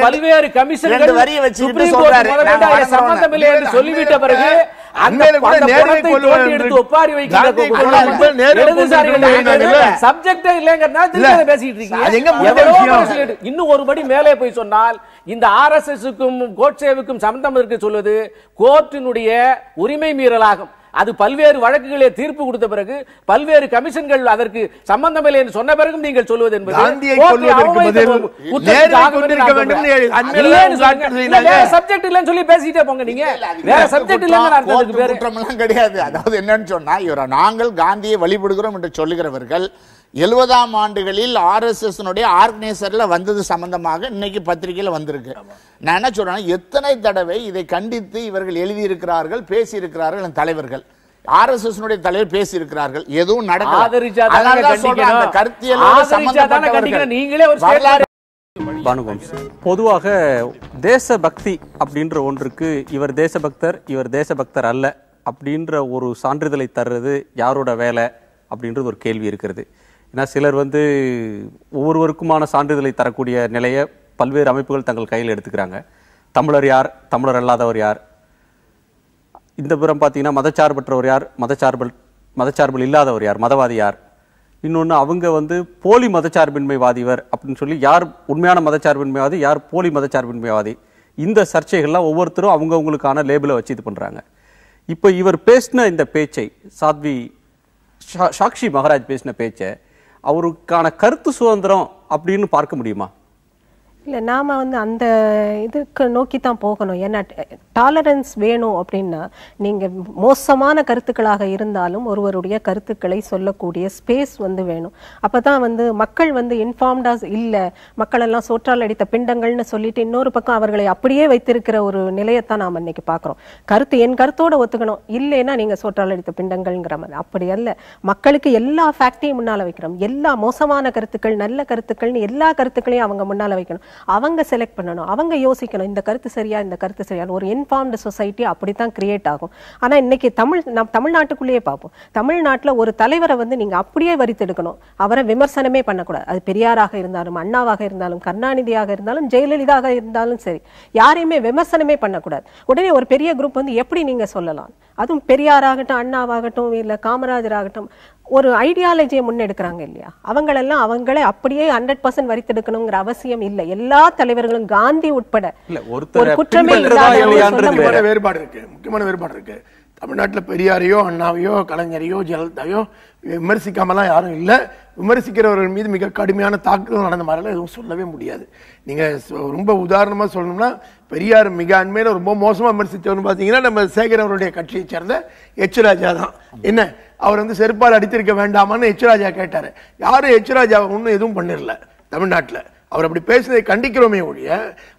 பல்வேறு கமிஷன்கள் சொல்லிவிட்ட பிறகு அண்மையில கூட நேருவை கொல்லுவார் எடுத்து ஒப்பாரி வைக்கிற சப்ஜெக்டே இல்லங்கறனால திரும்ப பேசிட்டு இருக்கீங்க. இன்னும் ஒருபடி மேலே போய் சொன்னால் இந்த ஆர்எஸ்எஸ்க்கும் கோட்சேவுக்கும் சம்பந்தம் இருக்கு சொல்வது கோர்ட்டினுடைய உரிமை மீறலாகும். அது பல்வேறு வழக்குகளே தீர்ப்பு கொடுத்த பிறகு பல்வேறு கமிஷன்கள் அதற்கு சம்பந்தம் இல்லை என்று சொன்ன பிறகு நீங்கள் சொல்வது என்பது சப்ஜெக்ட் இல்லன்னு சொல்லி பேசிட்டே போங்க. நீங்க வேற சப்ஜெக்ட் இல்லன்னு கிடையாது. அதாவது என்னன்னு சொன்னா இவர நாங்கள் காந்தியை வழிபடுகிறோம் என்று சொல்லுகிறவர்கள் 70ஆம் ஆண்டுகளில் RSS ஆர்கனைசர்ல வந்தது சம்பந்தமாக இன்னைக்கு பத்திரிகையில் வந்திருக்கு. நான் என்ன சொல்றேன், எத்தனை தடவை இதை கண்டித்து இவர்கள் எழுதியிருக்கிறார்கள், பேசியிருக்கிறார்கள். தலைவர்கள் RSS தலைவர் பேசியிருக்கிறார்கள், எதுவும் நடக்கல. பொதுவாக தேசபக்தி அப்படின்ற ஒன்றுக்கு இவர் தேசபக்தர் இவர் தேசபக்தர் அல்ல அப்படின்ற ஒரு சான்றிதழை தர்றது யாரோட வேலை அப்படின்றது ஒரு கேள்வி இருக்கிறது. ஏன்னா சிலர் ஒவ்வொருவருக்குமான சான்றிதழை தரக்கூடிய நிலையை பல்வேறு அமைப்புகள் தங்கள் கையில் எடுத்துக்கிறாங்க. தமிழர் யார், தமிழர் அல்லாதவர் யார், இந்த புறம் பார்த்தீங்கன்னா மதச்சார்பற்றவர் யார், மதச்சார்பில் இல்லாதவர் யார், மதவாதி யார், இன்னொன்று அவங்க போலி மதச்சார்பின்மைவாதிவர் அப்படின்னு சொல்லி யார் உண்மையான மதச்சார்பின்மைவாதி யார் போலி மதச்சார்பின்மைவாதி, இந்த சர்ச்சைகள்லாம் ஒவ்வொருத்தரும் அவங்கவுங்களுக்கான லேபிளை வச்சு இது பண்ணுறாங்க. இப்போ இவர் பேசின இந்த பேச்சை சாக்ஷி மகாராஜ் பேசின பேச்சை அவருக்கான கருத்து சுதந்திரம் அப்படின்னு பார்க்க முடியுமா? இல்லை, நாம் அந்த இதுக்கு நோக்கி தான் போகணும். ஏன்னா டாலரன்ஸ் வேணும் அப்படின்னா நீங்கள் மோசமான கருத்துக்களாக இருந்தாலும் ஒருவருடைய கருத்துக்களை சொல்லக்கூடிய ஸ்பேஸ் வேணும். அப்போ தான் மக்கள் இன்ஃபார்ம்டாக இல்லை, மக்கள் எல்லாம் சோற்றால் அடித்த பிண்டங்கள்னு சொல்லிட்டு இன்னொரு பக்கம் அவர்களை அப்படியே வைத்திருக்கிற ஒரு நிலையத்தான் நாம் இன்னைக்கு பார்க்குறோம். என் கருத்தோட ஒத்துக்கணும், இல்லைன்னா நீங்கள் சோற்றால் அடித்த பிண்டங்கள்ங்கிற மாதிரி. அப்படி அல்ல, மக்களுக்கு எல்லா ஃபேக்டையும் முன்னால் வைக்கிறோம். எல்லா மோசமான கருத்துக்கள் நல்ல கருத்துக்கள்னு எல்லா கருத்துக்களையும் அவங்க முன்னால் வைக்கணும். அவங்க செலக்ட் பண்ணணும், அவங்க யோசிக்கணும் இந்த கருத்து சரியா இந்த கருத்து சரியா. ஒரு இன்ஃபார்ம்டு சொசைட்டி அப்படித்தான் கிரியேட் ஆகும். ஆனா இன்னைக்கு தமிழ்நாட்டுக்குள்ளேயே பார்ப்போம். தமிழ்நாட்டில் ஒரு தலைவரை நீங்க அப்படியே வரித்தெடுக்கணும், அவரை விமர்சனமே பண்ணக்கூடாது. அது பெரியாராக இருந்தாலும் அண்ணாவாக இருந்தாலும் கருணாநிதியாக இருந்தாலும் ஜெயலலிதாக இருந்தாலும் சரி, யாரையுமே விமர்சனமே பண்ணக்கூடாது. உடனே ஒரு பெரிய குரூப் எப்படி நீங்க சொல்லலாம், அதுவும் பெரியாராகட்டும் அண்ணாவாகட்டும் இல்ல காமராஜர் ஆகட்டும், ஒரு ஐடியாலஜியை முன்னெடுக்கிறாங்க இல்லையா, அவங்களெல்லாம் அவங்களே அப்படியே 100% வரித்தெடுக்கணுங்கிற அவசியம் இல்லை. எல்லா தலைவர்களும் காந்தி உட்பட ஒரு குற்றமே வேறுபாடு இருக்கு, முக்கியமான வேறுபாடு இருக்கு. தமிழ்நாட்டில் பெரியாரையோ அண்ணாவையோ கலைஞரையோ ஜெயலலிதாவையோ விமர்சிக்காமலாம் யாரும் இல்லை. விமர்சிக்கிறவர்கள் மீது மிக கடுமையான தாக்குதல் நடந்த மாதிரிலாம் எதுவும் சொல்லவே முடியாது. நீங்கள் ரொம்ப உதாரணமாக சொல்லணும்னா பெரியார் மிக அண்மையில ரொம்ப மோசமாக விமர்சித்தவர்னு பார்த்தீங்கன்னா நம்ம சேகர் அவருடைய கட்சியை சேர்ந்த எச் ராஜா தான். என்ன அவர் செருப்பால் அடித்திருக்க வேண்டாமான்னு எச் ராஜா கேட்டார். யாரும் எச் ராஜாவை ஒன்றும் எதுவும் பண்ணிடல. தமிழ்நாட்டில் அவர் அப்படி பேசுறதை கண்டிக்கிறோமே ஒழிய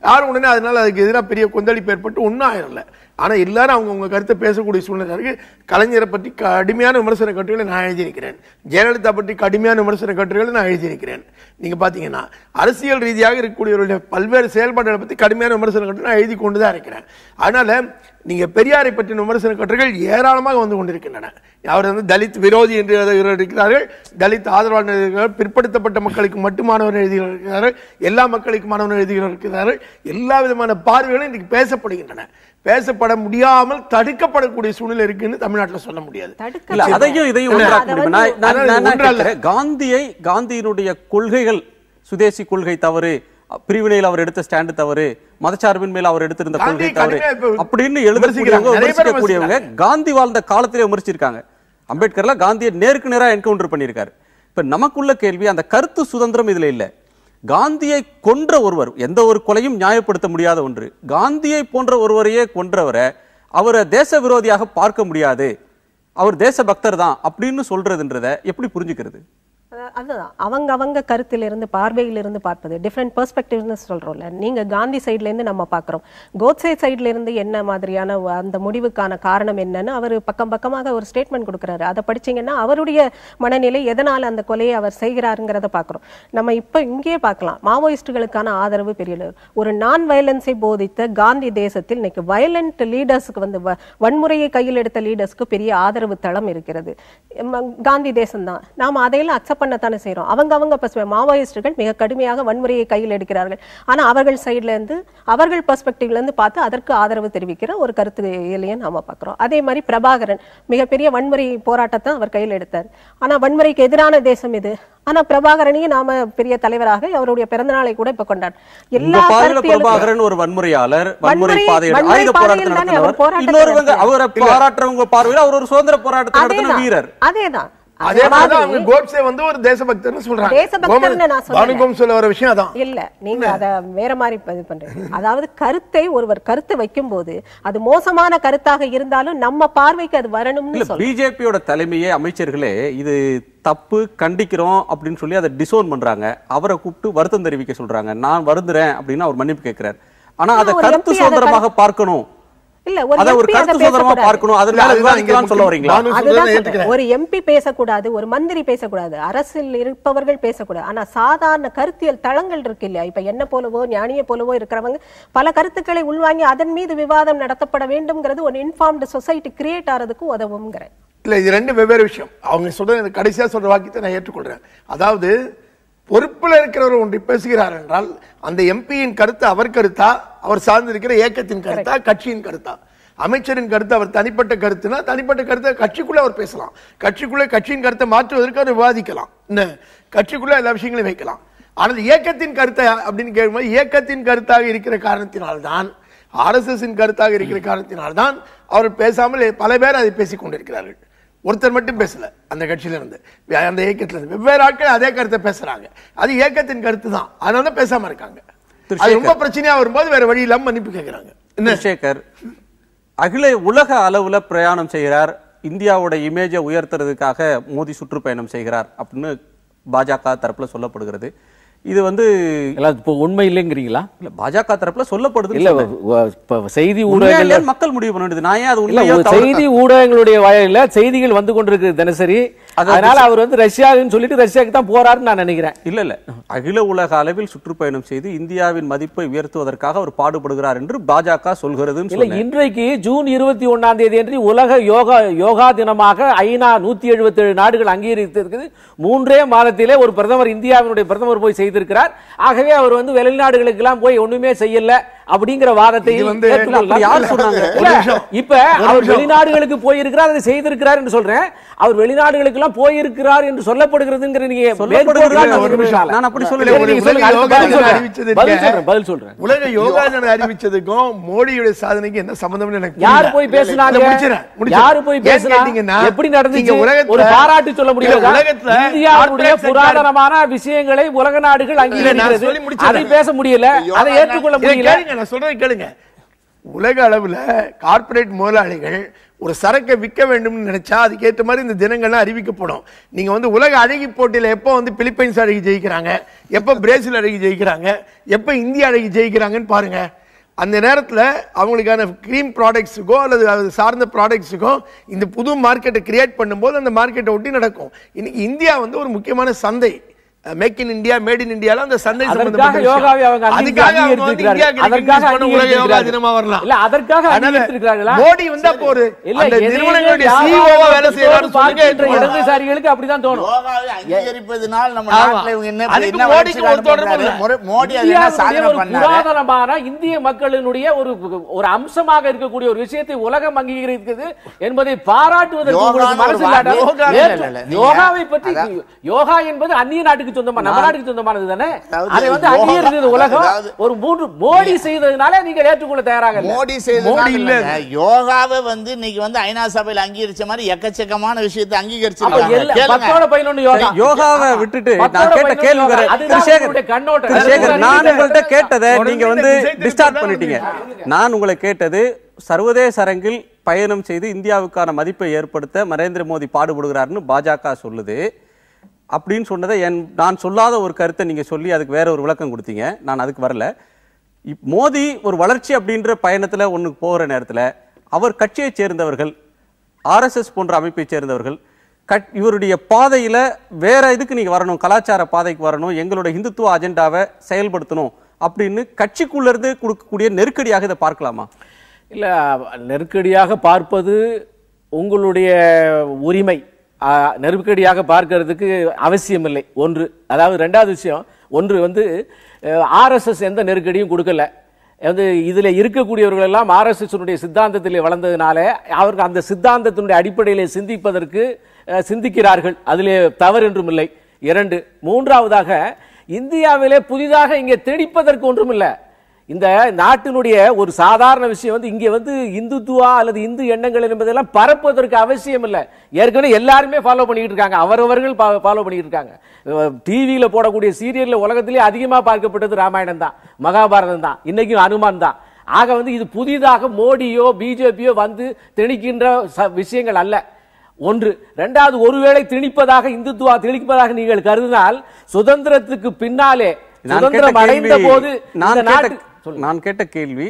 யாரும் உடனே அதனால அதுக்கு எதிராக பெரிய கொந்தளிப்பு ஏற்பட்டு ஒன்றும் ஆயிரல. ஆனால் எல்லாரும் அவங்க கருத்தை பேசக்கூடிய சூழ்நிலை இருக்கு. கலைஞரை பற்றி கடுமையான விமர்சன கட்டுரைகளை நான் எழுதியிருக்கிறேன், ஜெயலலிதா பற்றி கடுமையான விமர்சன கட்டுரைகளை நான் எழுதியிருக்கிறேன். நீங்க பாத்தீங்கன்னா அரசியல் ரீதியாக இருக்கக்கூடியவருடைய பல்வேறு செயல்பாடுகளை பற்றி கடுமையான விமர்சன கட்டுரை நான் எழுதி கொண்டுதான் இருக்கிறேன். அதனால நீங்க பெரியாரை பற்றின விமர்சன கட்டுரைகள் ஏராளமாக வந்து கொண்டிருக்கின்றன. அவர் தலித் விரோதி என்று இருக்கிறார்கள், தலித் ஆதரவாளர்கள், பிற்படுத்தப்பட்ட மக்களுக்கு மட்டுமானவர் எழுதியிருக்கிறார்கள், எல்லா மக்களுக்குமானவர் எழுதியிருக்கிறார்கள். எல்லா விதமான பார்வைகளும் இன்றைக்கு பேசப்படுகின்றன. பேசப்பட முடியாமல் தடுக்கப்படக்கூடிய சூழ்நிலை இருக்குன்னு தமிழ்நாட்டில் சொல்ல முடியாது. காந்தியினுடைய கொள்கைகள் சுதேசி கொள்கை தவறு, பிரிவினையில் அவர் எடுத்த ஸ்டாண்டு தவறு, மதச்சார்பின் மேல் அவர் எடுத்திருந்த கொள்கை தவறு அப்படின்னு எழுதக்கூடியவங்க காந்தி வாழ்ந்த காலத்திலே விமர்சிச்சிருக்காங்க. அம்பேத்கர்ல காந்தியை நேருக்கு நேரா என்கவுண்டர் பண்ணியிருக்காரு. இப்ப நமக்குள்ள கேள்வி, அந்த கருத்து சுதந்திரம் இதுல இல்ல. காந்தியை கொன்ற ஒருவர், எந்த ஒரு கொலையும் நியாயப்படுத்த முடியாத ஒன்று, காந்தியை போன்ற ஒருவரையே கொன்றவரை அவரை தேச விரோதியாக பார்க்க முடியாது, அவர் தேச பக்தர் தான் அப்படின்னு சொல்றதுன்றத எப்படி புரிஞ்சுக்கிறது? அதுதான் அவங்க கருத்திலிருந்து பார்வையிலிருந்து பார்ப்பது, டிஃப்ரெண்ட் பெர்ஸ்பெக்டிவ்னு சொல்றோம்ல. நீங்க காந்தி சைட்ல இருந்து நம்ம பாக்குறோம், கோட்சே சைட்ல இருந்து என்ன மாதிரியான அந்த முடிவுக்கான காரணம் என்னன்னு அவர் பக்கமாக ஒரு ஸ்டேட்மெண்ட் கொடுக்குறாரு. அதை படிச்சீங்கன்னா அவருடைய மனநிலை எதனால அந்த கொலையை அவர் செய்கிறாருங்கிறத பாக்குறோம். நம்ம இப்ப இங்கே பார்க்கலாம், மாவோயிஸ்டுகளுக்கான ஆதரவு பெரிய ஒரு நான் வயலன்ஸை போதித்த காந்தி தேசத்தில் இன்னைக்கு வயலண்ட் லீடர்ஸுக்கு வன்முறையை கையில் எடுத்த லீடர்ஸ்க்கு பெரிய ஆதரவு தளம் இருக்கிறது. காந்தி தேசம் தான். நாம அதையெல்லாம் அக்செப்ட் பண்ணத்தானே செய்யறோம். அவங்க மாவோயிஸ்டுகள் மிக கடுமையாக வன்முறையை கையில் எடுக்கிறார்கள். ஆனா அவர்கள் சைட்ல இருந்து அவர்கள் பெர்ஸ்பெக்டிவ்ல இருந்து பார்த்து அதற்கு ஆதரவு தெரிவிக்கிற ஒரு கருத்து நாம பாக்குறோம். அதே மாதிரி பிரபாகரன் மிகப்பெரிய வன்முறை போராட்டத்தை அவர் கையில் எடுத்தார். ஆனா வன்முறைக்கு எதிரான தேசம் இது. ஆனா பிரபாகரனையும் நாம பெரிய தலைவராக அவருடைய பிறந்த நாளை கூட இப்ப கொண்டாடு. எல்லா பிரபாகரன் ஒரு வன்முறையாளர், வன்முறை பாதையில் ஆயுத போராட்டம் நடத்தினவர். இன்னொருவங்க அவரை பாராட்டுறவங்க பார்வையில் அவர் ஒரு சுதந்திர போராட்டத்தை நடத்தின வீரர். அதேதான். அதே மாதிரி அவங்க கோட்ஸே வந்து ஒரு தேசபக்தர்னு சொல்றாங்க. தேசபக்தர்னு நான் சொல்றேன். சொல்ல வர விஷயம் அதான். இல்ல, நீங்க அத வேற மாதிரி இது பண்றீங்க. அதாவது கருத்தை ஒருவர் கருத்து வைக்கும்போது அது மோசமான கருத்தாக இருந்தாலும் நம்ம பார்வைக்கு அது வரணும்னு சொல்றேன். பிஜேபியோட தலைமையே அமைச்சர்களே இது தப்பு கண்டிக்கிறோம் அப்படின்னு சொல்லி அதை டிசோன் பண்றாங்க. அவரை கூப்பிட்டு வருத்தம் தெரிவிக்க சொல்றாங்க. நான் வருந்துறேன் அப்படின்னு அவர் மன்னிப்பு கேட்கிறார். ஆனா அதை கருத்து சுதந்திரமாக பார்க்கணும். இல்ல, ஒரு கருத்து சுதந்திரமா பார்க்கணும். அதனால விவாதிக்கலாம் சொல்ல வரீங்களா? ஒரு எம்பி பேசக்கூடாது, ஒரு மந்திரி பேசக்கூடாது, அரசில் இருப்பவர்கள் பேசக்கூடாது. ஆனா சாதாரண கருத்தியல் தளங்கள் இருக்கு இல்லையா, இப்ப என்ன போலவோ ஞானிய போலவோ இருக்கிறவங்க பல கருத்துக்களை உள்வாங்கி அதன் மீது விவாதம் நடத்தப்பட வேண்டும்ங்கிறது ஒரு இன்ஃபார்ம்டு சொசைட்டி கிரியேட் ஆறதுக்கு உதவுங்கிறேன். இல்ல, இது ரெண்டு வெவ்வேறு விஷயம். அவங்க சொல்ற கடைசியா சொல்ற வாக்கியத்தை நான் ஏற்றுக்கொள்றேன். அதாவது பொறுப்புல இருக்கிறவர் ஒன்று பேசுகிறார் என்றால் அந்த எம்பியின் கருத்து அவர் கருத்தா, அவர் சார்ந்திருக்கிற இயக்கத்தின் கருத்தா, கட்சியின் கருத்தா? அமைச்சரின் கருத்து அவர் தனிப்பட்ட கருத்துனா தனிப்பட்ட கருத்தை கட்சிக்குள்ள அவர் பேசலாம். கட்சிக்குள்ள கட்சியின் கருத்தை மாற்றுவதற்கு அவர் விவாதிக்கலாம். என்ன கட்சிக்குள்ள எல்லா விஷயங்களையும் வைக்கலாம். ஆனால் இயக்கத்தின் கருத்தை அப்படின்னு கேட்கும்போது இயக்கத்தின் கருத்தாக இருக்கிற காரணத்தினால்தான், RSS கருத்தாக இருக்கிற காரணத்தினால்தான் அவர் பேசாமல் பல பேர் அதை பேசிக் கொண்டிருக்கிறார்கள். ஒருத்தர் மட்டும் பேசல. அந்த கட்சியில இருந்து அந்த இயக்கத்துல இருந்து வெவ்வேறு ஆட்கள் அதே கருத்தை பேசுறாங்க. அது இயக்கத்தின் கருத்து தான், அதனால பேசாம இருக்காங்க. அது ரொம்ப பிரச்சனையா வரும்போது வேற வழி இல்லாம மன்னிப்பு கேட்கிறாங்க. சேகர் அகில உலக அளவுல பிரயாணம் செய்கிறார், இந்தியாவோட இமேஜை உயர்த்துறதுக்காக மோடி சுற்றுப்பயணம் செய்கிறார் அப்படின்னு பாஜக தரப்புல சொல்லப்படுகிறது. இது வந்து உண்மை இல்லைங்கிறீங்களா? இல்ல, பாஜக தரப்புல சொல்லப்படுது. இல்ல, செய்தி ஊடகங்கள் மக்கள் முடிவு பண்ண வேண்டியது. நான் அது செய்தி ஊடகங்களுடைய வாயில செய்திகள் வந்து கொண்டிருக்கு தினசரி. அதனால அவர் வந்து ரஷ்யான்னு சொல்லிட்டு ரஷ்யாவுக்கு தான் போறாருன்னு நான் நினைக்கிறேன். இல்ல, அகில உலக அளவில் சுற்றுப்பயணம் செய்து இந்தியாவின் மதிப்பை உயர்த்துவதற்காக அவர் பாடுபடுகிறார் என்று பாஜக சொல்கிறது. இன்றைக்கு ஜூன் 21 அன்று உலக யோகா தினமாக ஐநா 177 நாடுகள் அங்கீகரித்திருக்கிறது. 3 மாதத்திலே ஒரு பிரதமர், இந்தியாவினுடைய பிரதமர் போய் செய்திருக்கிறார். ஆகவே அவர் வந்து வெளிநாடுகளுக்கு எல்லாம் போய் ஒண்ணுமே செய்யல அப்படிங்கிற வாதத்தை யார் சொன்னாங்க? இப்ப அவர் வெளிநாடுகளுக்கு போயிருக்கிறார், அதை செய்திருக்கிறார் என்று சொல்றேன். அவர் வெளிநாடுகளுக்கு எல்லாம் போயிருக்கிறார் என்று சொல்லப்படுகிறதுங்கிற நீங்க நான் அப்படி சொல்லல. பதில் சொல்றேன். உலக யோகா தினம் அறிவிச்சதுக்கும் மோடியுடைய சாதனைக்கு என்ன சம்பந்தம் எனக்கு யாரு போய் பேசினாங்க? யாரு போய் பேசினாங்க? எப்படி நடந்துச்சு? ஒரு பாராட்டு சொல்ல முடியல. இந்தியாவுடைய புராதனமான விஷயங்களை உலக நாடுகள் அங்கீகரிக்கிறது, அதை பேச முடியல, அதை ஏற்றுக்கொள்ள முடியல. நான் சொல்றதை கேளுங்க. உலக அளவுல கார்ப்பரேட் முதலாளிகள் ஒரு சரக்கை விற்க வேண்டும் நினைச்சா அதுக்கேற்ற மாதிரி இந்த தினங்கள்லாம் அறிவிக்கப்படும். நீங்க வந்து உலக அழகி போட்டியில எப்போ வந்து பிலிப்பைன்ஸ் அழகி ஜெயிக்கிறாங்க, எப்ப பிரேசில் அழகி ஜெயிக்கிறாங்க, எப்ப இந்தியா அழகி ஜெயிக்கிறாங்கன்னு பாருங்க. அந்த நேரத்தில் அவங்களுக்கான கிரீம் ப்ராடக்ட்ஸுக்கோ அல்லது அது சார்ந்த ப்ராடக்ட்ஸுக்கோ இந்த புது மார்க்கெட்டை கிரியேட் பண்ணும்போது அந்த மார்க்கெட்டை ஒட்டி நடக்கும். இன்னைக்கு இந்தியா வந்து ஒரு முக்கியமான சந்தை. Make in India, made in இந்தியால அந்த சந்தை சம்பந்தப்பட்ட யோகாவை அவங்க உலக யோகா தினமா வரலாம். இல்ல, அதற்காக அங்கீகரித்திருக்கிறார்களா? மோடி வந்தா போற அந்த நிறுவனங்களுடைய சிஇஓவா வேலை செய்யறாரு. இடதுசாரிகளுக்கு அப்படிதான் தோணும். யோகாவை அங்கீகரிப்பதனால் நம்ம நாட்டுல என்ன மோடிக்கு ஒரு தொடர்பு இல்ல. மோடி அது என்ன சாதனை பண்ணாரு? புராதனமான இந்திய மக்களினுடைய ஒரு அம்சமாக இருக்கக்கூடிய ஒரு விஷயத்தை உலகம் அங்கீகரிக்கிறது என்பதை பாராட்டுவதற்கு யோகாவை பற்றி, யோகா என்பது அந்நிய நாட்டுக்கு சொந்தமா, நம்ம நாட்டுக்கு சொந்தமானது தானே. அதை வந்து அங்கீகரித்தது உலகம். ஒரு 3 மோடி செய்ததனால நீங்க ஏற்றுக்கொள்ள தயாராக இல்ல. மோடி செய்ததனால யோகாவை வந்து இன்னைக்கு வந்து ஐநா சபையில அங்கீகரிச்ச மாதிரி எக்கச்சக்கமான விஷயத்தை அங்கீகரிச்சிருக்காங்க. 10-11 யோகாவை விட்டுட்டு நான் கேட்ட கேள்வி வேற. சேகர், நான் உங்கள்ட்ட கேட்டதை நீங்க வந்து டிஸ்டார்ட் பண்ணிட்டீங்க. நான் உங்களை கேட்டது சர்வதேச அரங்கில் பயணம் செய்து இந்தியாவுக்கான மதிப்பை ஏற்படுத்த நரேந்திர மோடி பாடுபடுகிறார்னு பாஜக சொல்லுது. அப்படின்னு சொன்னதை நான் சொல்லாத ஒரு கருத்தை நீங்க சொல்லி அதுக்கு வேற ஒரு விளக்கம் கொடுத்தீங்க. நான் அதுக்கு வரல. மோடி ஒரு வளர்ச்சி அப்படின்ற பயணத்துல ஒண்ணுக்கு போகிற நேரத்துல அவர் கட்சியை சேர்ந்தவர்கள், RSS போன்ற அமைப்பை சேர்ந்தவர்கள் இவருடைய பாதையில வேற இதுக்கு நீங்க வரணும், கலாச்சார பாதைக்கு வரணும், எங்களுடைய இந்துத்துவ அஜெண்டாவை செயல்படுத்தணும் அப்படின்னு கட்சிக்குள்ள இருந்து கொடுக்கக்கூடிய நெருக்கடியாக இதை பார்க்கலாமா? இல்ல, நெருக்கடியாக பார்ப்பது உங்களுடைய உரிமை. நெருக்கடியாக பார்க்கிறதுக்கு அவசியம் இல்லை. ஒன்று. அதாவது ரெண்டாவது விஷயம், ஒன்று வந்து ஆர்எஸ்எஸ் எந்த நெருக்கடியும் கொடுக்கல. வந்து இதுல இருக்கக்கூடியவர்கள் எல்லாம் ஆர்எஸ்எஸ் சித்தாந்தத்திலே வளர்ந்ததுனால அவர்கள் அந்த சித்தாந்தத்தினுடைய அடிப்படையிலே சிந்திக்கிறார்கள். அதிலே தவறு என்றும் இல்லை. 2. மூன்றாவதாக, இந்தியாவிலே புதிதாக இங்கே திணிப்பதற்கு ஒன்றும் இல்லை. இந்த நாட்டினுடைய ஒரு சாதாரண விஷயம் வந்து இங்கே வந்து இந்துத்துவா அல்லது இந்து எண்ணங்கள் என்பதெல்லாம் பரப்புவதற்கு அவசியம் இல்லை. ஏற்கனவே எல்லாருமே ஃபாலோ பண்ணிட்டு இருக்காங்க, அவரவர்கள் ஃபாலோ பண்ணிட்டு இருக்காங்க. டிவியில போடக்கூடிய சீரியல்ல உலகத்திலே அதிகமா பார்க்கப்பட்டது ராமாயணம் தான், மகாபாரதம் தான், இன்னைக்கும் அனுமான் தான். ஆக வந்து இது புதிதாக மோடியோ பிஜேபியோ வந்து திணிக்கின்ற விஷயங்கள் அல்ல. ஒன்று. இரண்டாவது, ஒருவேளை திணிப்பதாக இந்துத்துவா திணிப்பதாக நீங்கள் கருதினால் சுதந்திரத்துக்கு பின்னாலே சுதந்திரம் அடைந்த போது நான் கேட்ட கேள்வி,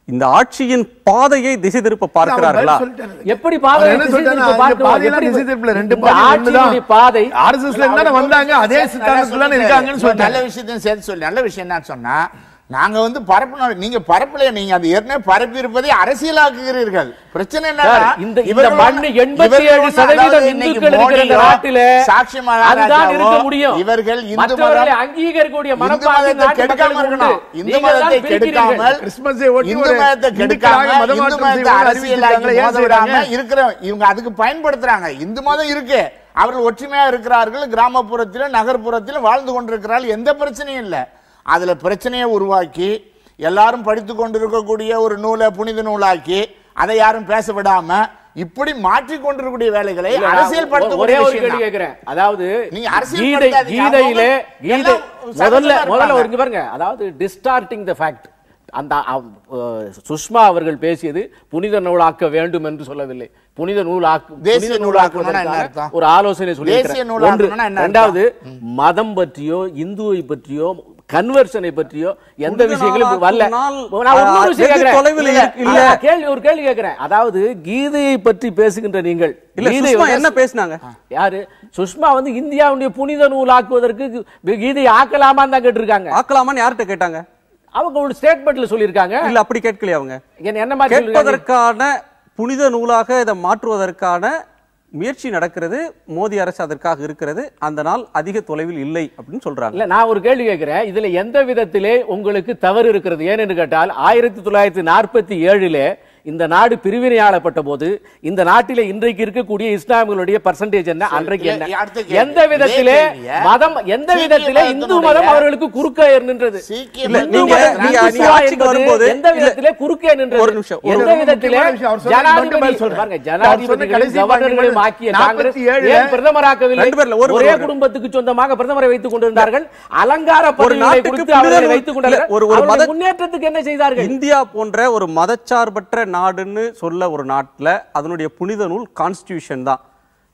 இந்த ஆட்சியின் பாதையை திசை திருப்ப பார்க்கிறார்களா? எப்படி பாதை பாதை ஆர்எஸ்எஸ்ல இருந்தா வந்தாங்க, அதே சித்தாந்தத்துல இருக்காங்கன்னு சொல்லிட்டு நல்ல விஷயத்தையும் சேர்த்து சொல்லி நல்ல விஷயம் என்ன சொன்னா, நாங்க வந்து பரப்பு, நீங்க பரப்புல நீங்க அது ஏற்கனவே பரப்பி இருப்பதை அரசியலாக்குகிறீர்கள். பிரச்சனை என்ன, இந்த மண்ணு 87% இந்துக்கள் இருக்கிற இந்த நாட்டிலே அதுதான் இருக்க முடியும். இவர்கள் இந்து மதத்தை அங்கீகரிக்கக்கூடிய மதத்தை கெடுக்காம இருக்கணும். இந்து மதத்தை கெடுக்காமல், இந்து மதத்தை கெடுக்காமல், இந்து மதத்தை அரசியலாக்கி மோத விடாம இருக்கிற இவங்க அதுக்கு பயன்படுத்துறாங்க. இந்து மதம் இருக்கு, அவர்கள் ஒற்றுமையா இருக்கிறார்கள், கிராமப்புறத்திலும் நகர்ப்புறத்திலும் வாழ்ந்து கொண்டிருக்கிறார்கள், எந்த பிரச்சனையும் இல்லை. அதுல பிரச்சனையை உருவாக்கி எல்லாரும் படித்து கொண்டிருக்கக்கூடிய ஒரு நூலை புனித நூலாக்கி அதை யாரும் பேச விடாம இப்படி மாற்றி கொண்டிருக்கக்கூடிய வேலைகளை அரசியல் படுத்த. அதாவது கீதையிலே முதல்ல ஒரு பாருங்க, அதாவது டிஸ்டார்டிங் த ஃபேக்ட். அந்த சுஷ்மா அவர்கள் பேசியது புனித நூலாக்க வேண்டும் என்று சொல்லவில்லை, புனித நூலாக்க ஒரு ஆலோசனை சொல்லி. இரண்டாவது, மதம் பற்றியோ இந்துவை பற்றியோ கன்வர்ஷனை பற்றியோ எந்த விஷயங்களும் வரல. ஒரு கேள்வி கேட்கிறேன், அதாவது கீதையை பற்றி பேசுகின்ற நீங்கள் என்ன பேசினாங்க? யாரு? சுஷ்மா வந்து இந்தியாவுடைய புனித நூல் ஆக்குவதற்கு கீதையை ஆக்கலாமான்னு தான் கேட்டிருக்காங்க. ஆக்கலாமான்னு யார்கிட்ட கேட்டாங்க? அவங்க ஒரு ஸ்டேட்மெண்ட்ல சொல்லியிருக்காங்க. இல்ல அப்படி கேட்கலையே. அவங்க என்ன மாதிரி கேட்பதற்கான புனித நூலாக இதை மாற்றுவதற்கான முயற்சி நடக்கிறது, மோடி அரசு அதற்காக இருக்கிறது, அந்த நாள் அதிக தொலைவில் இல்லை அப்படின்னு சொல்றாங்க. இல்ல, நான் ஒரு கேள்வி கேட்கிறேன், இதுல எந்த விதத்திலே உங்களுக்கு தவறு இருக்கிறது? ஏனென்று கேட்டால் 1947 இந்த நாடு பிரிவினையாளப்பட்ட போது இந்த நாட்டிலே இன்றைக்கு இருக்கக்கூடிய இஸ்லாமியர்களுடைய பர்சன்டேஜ் என்ன, அன்றைக்கு என்ன, எந்த விதத்திலே மதம், எந்த விதத்திலே இந்து மதம் அவர்களுக்கு குறுக்கே நின்றது? எந்த விதத்திலே குறுக்கே நின்றது? எந்த விதத்திலே ஜனாதிபதிகளை கவர்னர்களையும் ஆக்கிய காங்கிரஸ் ஏன் பிரதமராக்கவில்லை? ஒரே குடும்பத்துக்கு சொந்தமாக பிரதமரை வைத்துக் கொண்டிருந்தார்கள், அலங்கார பொருட்களை கொடுத்து அவர்களை வைத்துக் கொண்டார்கள். முன்னேற்றத்துக்கு என்ன செய்தார்கள்? இந்தியா போன்ற ஒரு மதச்சார்பற்ற நாடுன்னு சொல்ல ஒரு நாட்டில் அதனுடைய புனித நூல் கான்ஸ்டிடியூஷன் தான்,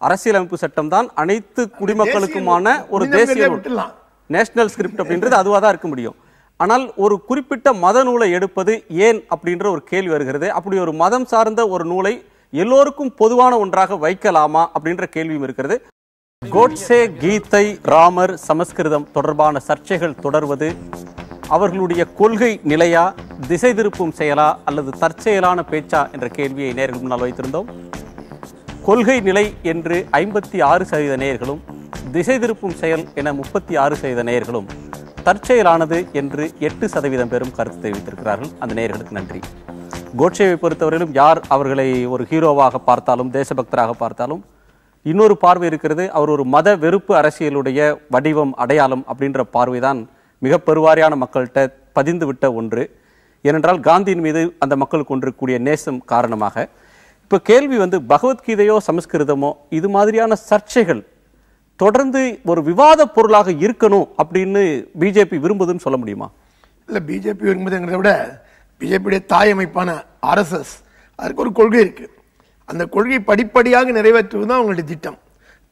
அரசியலமைப்பு சட்டம் தான், அனைத்து குடிமக்களுக்குமான ஒரு தேசிய நூல், நேஷனல் ஸ்கிரிப்ட் அப்படின்றது அதுவாக தான் இருக்க முடியும். ஆனால் ஒரு குறிப்பிட்ட மத நூலை எடுப்பது ஏன் அப்படின்ற ஒரு கேள்வி வருகிறது. அப்படி ஒரு மதம் சார்ந்த ஒரு நூலை எல்லோருக்கும் பொதுவான ஒன்றாக வைக்கலாமா அப்படின்ற கேள்வியும் இருக்கிறது. கோட்சே, கீதை, ராமர், சமஸ்கிருதம் தொடர்பான சர்ச்சைகள் தொடர்வது அவர்களுடைய கொள்கை நிலையா, திசை திருப்பும் செயலா அல்லது தற்செயலான பேச்சா என்ற கேள்வியை நேயர்கள் முன்னால் வைத்திருந்தோம். கொள்கை நிலை என்று 56% நேயர்களும், திசை திருப்பும் செயல் என 36% நேயர்களும், தற்செயலானது என்று 8% பேரும் கருத்து தெரிவித்திருக்கிறார்கள். அந்த நேயர்களுக்கு நன்றி. கோட்சேவை பொறுத்தவரையிலும் யார் அவர்களை ஒரு ஹீரோவாக பார்த்தாலும், தேசபக்தராக பார்த்தாலும், இன்னொரு பார்வை இருக்கிறது. அவர் ஒரு மத வெறுப்பு அரசியலுடைய வடிவம், அடையாளம் அப்படின்ற பார்வைதான் மிக பெருவாரியான மக்கள்கிட்ட பதிந்து விட்ட ஒன்று. ஏனென்றால் காந்தியின் மீது அந்த மக்களுக்கு கொண்டிருக்கக்கூடிய நேசம் காரணமாக. இப்போ கேள்வி வந்து பகவத்கீதையோ சமஸ்கிருதமோ இது மாதிரியான சர்ச்சைகள் தொடர்ந்து ஒரு விவாத பொருளாக இருக்கணும் அப்படின்னு பிஜேபி விரும்புதுன்னு சொல்ல முடியுமா? இல்லை, பிஜேபி விரும்புதுங்கிறத விட பிஜேபியுடைய தாய் அமைப்பான ஆர்எஸ்எஸ் அதுக்கு ஒரு கொள்கை இருக்கு. அந்த கொள்கையை படிப்படியாக நிறைவேற்றுவது தான் அவங்களுடைய திட்டம்.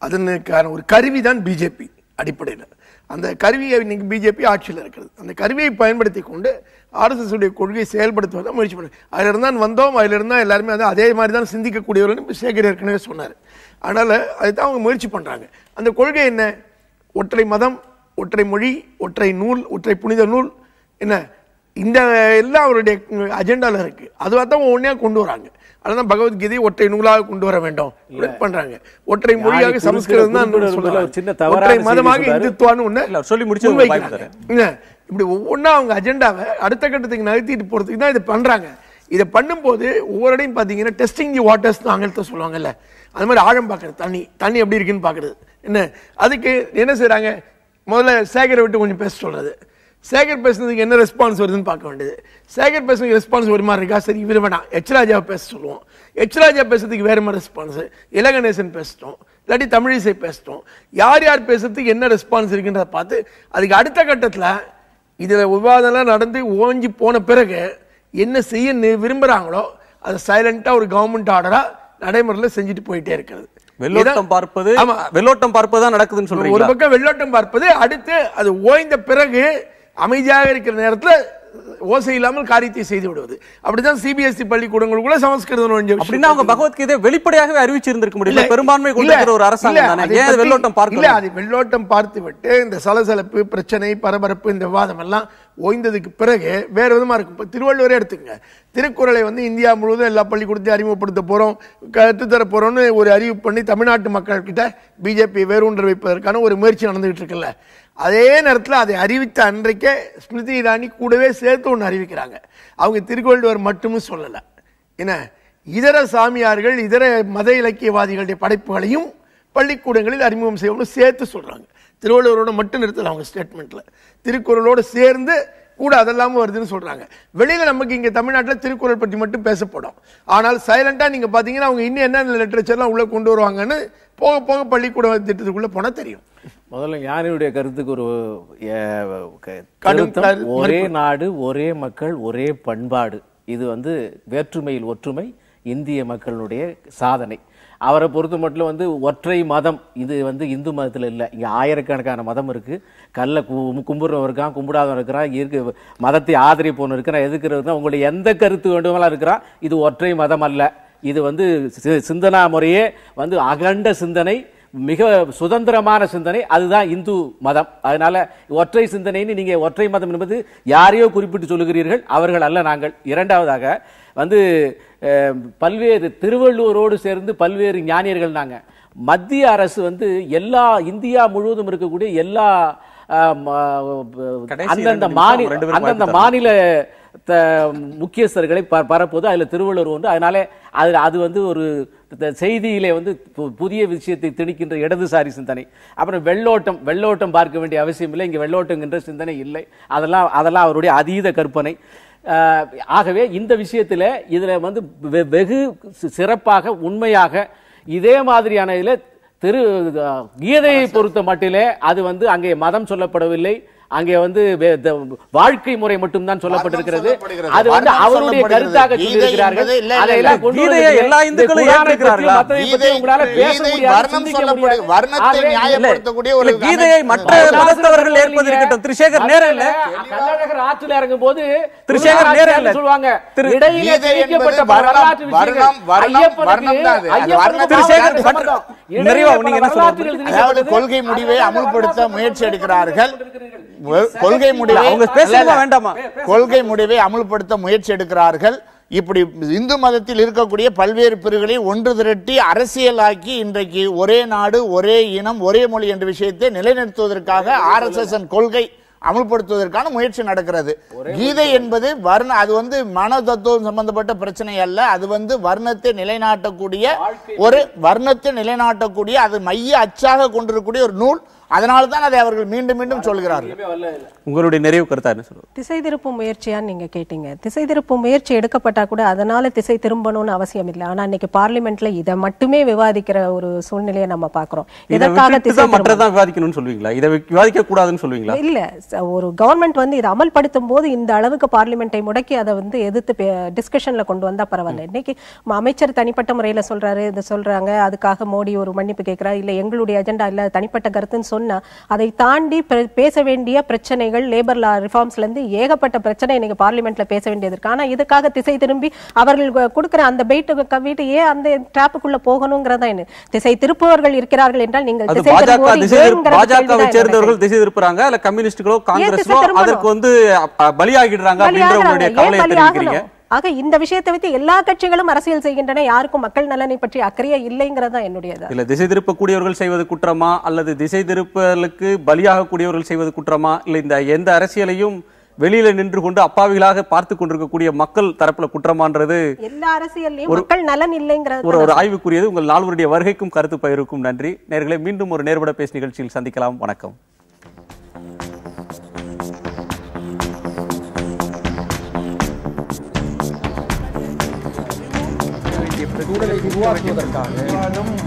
அதனுக்கான ஒரு கருவி தான் பிஜேபி. அடிப்படையில் அந்த கருவியை இன்னைக்கு பிஜேபி ஆட்சியில் இருக்கிறது. அந்த கருவியை பயன்படுத்தி கொண்டு ஆர்எஸ்எஸ் உடைய கொள்கையை செயல்படுத்துவதை முயற்சி பண்ணுறது. அதில் இருந்தால் வந்தோம், அதில் இருந்தால் எல்லாருமே அதே மாதிரி தான் சிந்திக்கக்கூடியவர்கள் சேகர் ஏற்கனவே சொன்னார். அதனால் அதுதான் அவங்க முயற்சி பண்ணுறாங்க. அந்த கொள்கை என்ன? ஒற்றை மதம், ஒற்றை மொழி, ஒற்றை நூல், ஒற்றை புனித நூல், என்ன இந்த எல்லாம் அவருடைய அஜெண்டாவில் இருக்குது. அதுவாக தான் ஒவ்வொன்றையாக கொண்டு வராங்க. அதனால பகவத்கீதையை ஒற்றை நூலாக கொண்டு வர வேண்டும் பண்றாங்க. ஒற்றை மொழியாக சமஸ்கிருதம் தான் சின்ன ஒற்றை மதமாக இந்துத்துவான்னு ஒண்ணு சொல்லி முடிச்சு இப்படி ஒவ்வொன்றா அவங்க அஜெண்டாவை அடுத்த கட்டத்துக்கு நகர்த்திட்டு போறதுக்கு தான் இது பண்றாங்க. இதை பண்ணும்போது ஒவ்வொரு இடையும் பார்த்தீங்கன்னா டெஸ்டிங் தி வாட்டர்ஸ் ஆங்கிலத்தை சொல்லுவாங்கல்ல, அது மாதிரி ஆழம் பார்க்கறது, தண்ணி எப்படி இருக்குன்னு பார்க்கறது. என்ன அதுக்கு என்ன செய்யறாங்க, முதல்ல சேகரை விட்டு கொஞ்சம் பேச சொல்றது, சேகர் பேசுனதுக்கு என்ன ரெஸ்பான்ஸ் வருதுன்னு பார்க்க வேண்டியது. சேகர் பேசுறதுக்கு ரெஸ்பான்ஸ் ஒரு மாதிரி இருக்கா, சரி இவர் வேணாம் எச்ராஜாவை பேச சொல்லுவோம். எச்ராஜா பேசுறதுக்கு வேற மாதிரி ரெஸ்பான்ஸ், இலகணேசன் பேசிட்டோம், இல்லாட்டி தமிழிசை பேசிட்டோம். யார் யார் பேசுறதுக்கு என்ன ரெஸ்பான்ஸ் இருக்குன்றத பார்த்து அதுக்கு அடுத்த கட்டத்தில் இதுல விவாதம்லாம் நடந்து ஓஞ்சி போன பிறகு என்ன செய்ய விரும்புறாங்களோ அதை சைலண்டா ஒரு கவர்மெண்ட் ஆர்டரா நடைமுறையில் செஞ்சுட்டு போயிட்டே இருக்கிறது. வெள்ளோட்டம் பார்ப்பதுதான் நடக்குதுன்னு சொல்றீங்க. ஒரு பக்கம் வெள்ளோட்டம் பார்ப்பது, அடுத்து அது ஓய்ந்த பிறகு அமைதியாக இருக்கிற நேரத்தில் ஓசை இல்லாமல் காரியத்தை செய்து விடுவது. அப்படிதான் சிபிஎஸ்இ பள்ளிக்கூடங்களுக்குள்ள சமஸ்கிருதம் அப்படின்னா அவங்க பகவத்கீதை வெளிப்படையாகவே அறிவிச்சிருந்திருக்க முடியல. பெரும்பான்மை கொண்டிருக்கிற ஒரு அரசாங்கம் தானே, ஏன் வெள்ளோட்டம் பார்க்கல? அது வெள்ளோட்டம் பார்த்து விட்டு இந்த சலசலப்பு பிரச்சனை பரபரப்பு இந்த விவாதம் எல்லாம் ஓய்ந்ததுக்கு பிறகு வேற விதமா இருக்கும். இப்போ திருவள்ளுவரே எடுத்துக்கங்க, திருக்குறளை இந்தியா முழுவதும் எல்லா பள்ளிக்கூடத்தையும் அறிமுகப்படுத்த போறோம், கற்றுத்தர போறோம்னு ஒரு அறிவிப்பு பண்ணி தமிழ்நாட்டு மக்கள் கிட்ட பிஜேபி வேரூன்ற வைப்பதற்கான ஒரு முயற்சி நடந்துகிட்டு இருக்குல்ல. அதே நேரத்தில் அதை அறிவித்த அன்றைக்கே ஸ்மிருதி இரானி கூடவே சேர்த்து ஒன்று அறிவிக்கிறாங்க. அவங்க திருவள்ளுவர் மட்டுமும் சொல்லலை, என்ன இதர சாமியார்கள் இதர மத இலக்கியவாதிகளுடைய படைப்புகளையும் பள்ளிக்கூடங்களில் அறிமுகம் செய்யணும்னு சேர்த்து சொல்றாங்க. திருவள்ளுவரோட மட்டும் நிறுத்தல அவங்க ஸ்டேட்மெண்ட்ல, திருக்குறளோடு சேர்ந்து கூட அதெல்லாமும் வருதுன்னு சொல்றாங்க. வெளியில நமக்கு இங்க தமிழ்நாட்டில் திருக்குறள் பற்றி மட்டும் பேசப்படும். ஆனால் சைலண்டா நீங்க பாத்தீங்கன்னா அவங்க இன்னும் என்ன லிட்டரேச்சர்லாம் உள்ள கொண்டு வருவாங்கன்னு போக போக பள்ளிக்கூட திட்டத்துக்குள்ள போனா தெரியும். முதல்ல ஞானியுடைய கருத்துக்கு ஒரு ஒரே நாடு ஒரே மக்கள் ஒரே பண்பாடு, இது வேற்றுமையில் ஒற்றுமை இந்திய மக்களுடைய சாதனை. அவரை பொறுத்த மட்டும் ஒற்றை மதம், இது இந்து மதத்தில் இல்லை. இங்கே ஆயிரக்கணக்கான மதம் இருக்கு. கல்ல கும்பிடுறவன் இருக்கான், கும்பிடாதவன் இருக்கிறான், இருக்கு மதத்தை ஆதரிப்பவன் இருக்கிறான், எதுக்குறதுனா உங்களுடைய எந்த கருத்து வேண்டுமெல்லாம் இருக்கிறான். இது ஒற்றை மதம் அல்ல. இது சிந்தனா முறையே அகண்ட சிந்தனை, மிக சுதந்திரமான சிந்தனை, அதுதான் இந்து மதம். அதனால ஒற்றை சிந்தனைன்னு நீங்க ஒற்றை மதம் என்பது யாரையோ குறிப்பிட்டு சொல்லுகிறீர்கள், அவர்கள் அல்ல நாங்கள். இரண்டாவதாக பல்வேறு திருவள்ளுவரோடு சேர்ந்து பல்வேறு ஞானியர்கள் நாங்க. மத்திய அரசு எல்லா இந்தியா முழுவதும் இருக்கக்கூடிய எல்லா அந்தந்த மாநில முக்கியஸ்தர்களை பரப்புவது அதுல திருவள்ளுவர் ஒன்று. அதனால அது ஒரு செய்தியிலே புதிய விஷயத்தை திணிக்கின்ற இடதுசாரி சிந்தனை. அப்புறம் வெள்ளோட்டம் பார்க்க வேண்டிய அவசியம் இல்லை, இங்க வெள்ளோட்டங்கிற சிந்தனை இல்லை. அதெல்லாம் அவருடைய அதீத கற்பனை. ஆகவே இந்த விஷயத்துல இதுல வெகு சிறப்பாக உண்மையாக இதே மாதிரியான இதுல கீதையை பொறுத்த மட்டிலே அது அங்கே மதம் சொல்லப்படவில்லை, அங்கே வாழ்க்கை முறை மட்டும் தான் சொல்லப்பட்டிருக்கிறது. அது அவருடைய கருத்தாக சொல்லியிருக்கிறார்கள். எல்லா இந்துக்களும் ஏற்றுக்கிறார்களா? கீதையை மற்ற மதத்தவர்கள் ஏற்பது இருக்கட்டும். திருசேகர் நேரம் இல்ல, கள்ளழகர் ஆற்றில் இறங்கும் போது திருசேகர் நேரம் இல்ல சொல்லுவாங்க. கொள்கை முடிவை அமல்படுத்த முயற்சி எடுக்கிறார்கள். கொள்கை முடிவை அமல்படுத்த முயற்சி எடுக்கிறார்கள். இப்படி இந்து மதத்தில் இருக்கக்கூடிய பல்வேறு பிரிவுகளை ஒன்று திரட்டி அரசியலாக்கி இன்றைக்கு ஒரே நாடு ஒரே இனம் ஒரே மொழி என்ற விஷயத்தை நிலைநிறுத்துவதற்காக RSS கொள்கை அமல்படுத்துவதற்கான முயற்சி நடக்கிறது. கீதை என்பது அது மன தத்துவம் சம்பந்தப்பட்ட பிரச்சனை அல்ல. அது வர்ணத்தை நிலைநாட்டக்கூடிய அது மைய அச்சாக கொண்டிருக்கக்கூடிய ஒரு நூல். அதனால தான் அதை அவர்கள் மீண்டும் மீண்டும் சொல்கிறார்கள். உங்களுடைய நிறைவு கருத்தா என்ன சொல்லுங்க? திசை திருப்பும் முயற்சியான்னு நீங்க கேட்டீங்க. திசை திருப்பும் முயற்சி எடுக்கப்பட்டா கூட அதனால திசை திரும்பணும்னு அவசியம் இல்லை. ஆனா இன்னைக்கு பார்லிமெண்ட்ல இதை மட்டுமே விவாதிக்கிற ஒரு சூழ்நிலையை நம்ம பாக்குறோம். இதற்காக திசை மற்றதான் விவாதிக்கணும்னு சொல்லுவீங்களா? இதை விவாதிக்க கூடாதுன்னு சொல்லுவீங்களா? இல்ல, ஒரு கவர்மெண்ட் இதை அமல்படுத்தும் போது இந்த அளவுக்கு பார்லிமெண்டை முடக்கி அதை எதிர்த்து டிஸ்கஷன்ல கொண்டு வந்தா பரவாயில்ல. இன்னைக்கு அமைச்சர் தனிப்பட்ட முறையில சொல்றாரு, இதை சொல்றாங்க, அதுக்காக மோடி ஒரு மன்னிப்பு கேட்கிறார், இல்ல எங்களுடைய அஜெண்டா இல்ல தனிப்பட்ட கருத்துன்னு சொன்னா அதை தாண்டி பேச வேண்டிய பிரச்சனைகள் லேபர் லா ரிஃபார்ம்ஸ்ல இருந்து ஏகப்பட்ட பிரச்சனை இன்னைக்கு பார்லிமெண்ட்ல பேச வேண்டியது இருக்கு. ஆனா இதுக்காக திசை திரும்பி அவர்கள் கொடுக்கிற அந்த பெயிட்டு ஏன் அந்த டிராப்புக்குள்ள போகணுங்கிறதா என்ன? திசை திருப்புவர்கள் இருக்கிறார்கள் என்றால் நீங்கள் பாஜகவை சேர்ந்தவர்கள் திசை திருப்புறாங்க, இல்ல கம்யூனிஸ்டுகளோ காங்கிரஸோ அதற்கு பலியாகிடுறாங்க அப்படின்ற உங்களுடைய கவலையை தெரிவிக்கிறீங்க. ஆக இந்த விஷயத்தை வைத்து எல்லா கட்சிகளும் அரசியல் செய்கின்றன, யாருக்கும் மக்கள் நலனை பற்றி அக்கறையே இல்லைங்கிறதா என்னுடையது. இல்ல திசை திருப்பக்கூடியவர்கள் செய்வது குற்றமா அல்லது திசை திருப்பலுக்கு பலியாகக்கூடியவர்கள் செய்வது குற்றமா, இல்ல இந்த எந்த அரசியலையும் வெளியில நின்று கொண்டு அப்பாவிகளாக பார்த்து கொண்டிருக்கக்கூடிய மக்கள் தரப்புல குற்றமான்றது எல்லா அரசியல்லையும் மக்கள் நலன் இல்லைங்கிறது ஒரு ஆய்வுக்குரியது. உங்கள் நால்வருடைய வருகைக்கும் கருத்து பகிர்வுக்கும் நன்றி. நேயர்களே, மீண்டும் ஒரு நேர்பட பேசு நிகழ்ச்சியில் சந்திக்கலாம். வணக்கம்.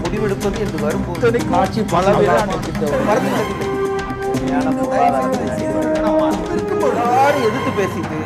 முடிவெடுப்பது என்று வரும்போது ஆட்சி பல எதிர்த்து பேசிட்டு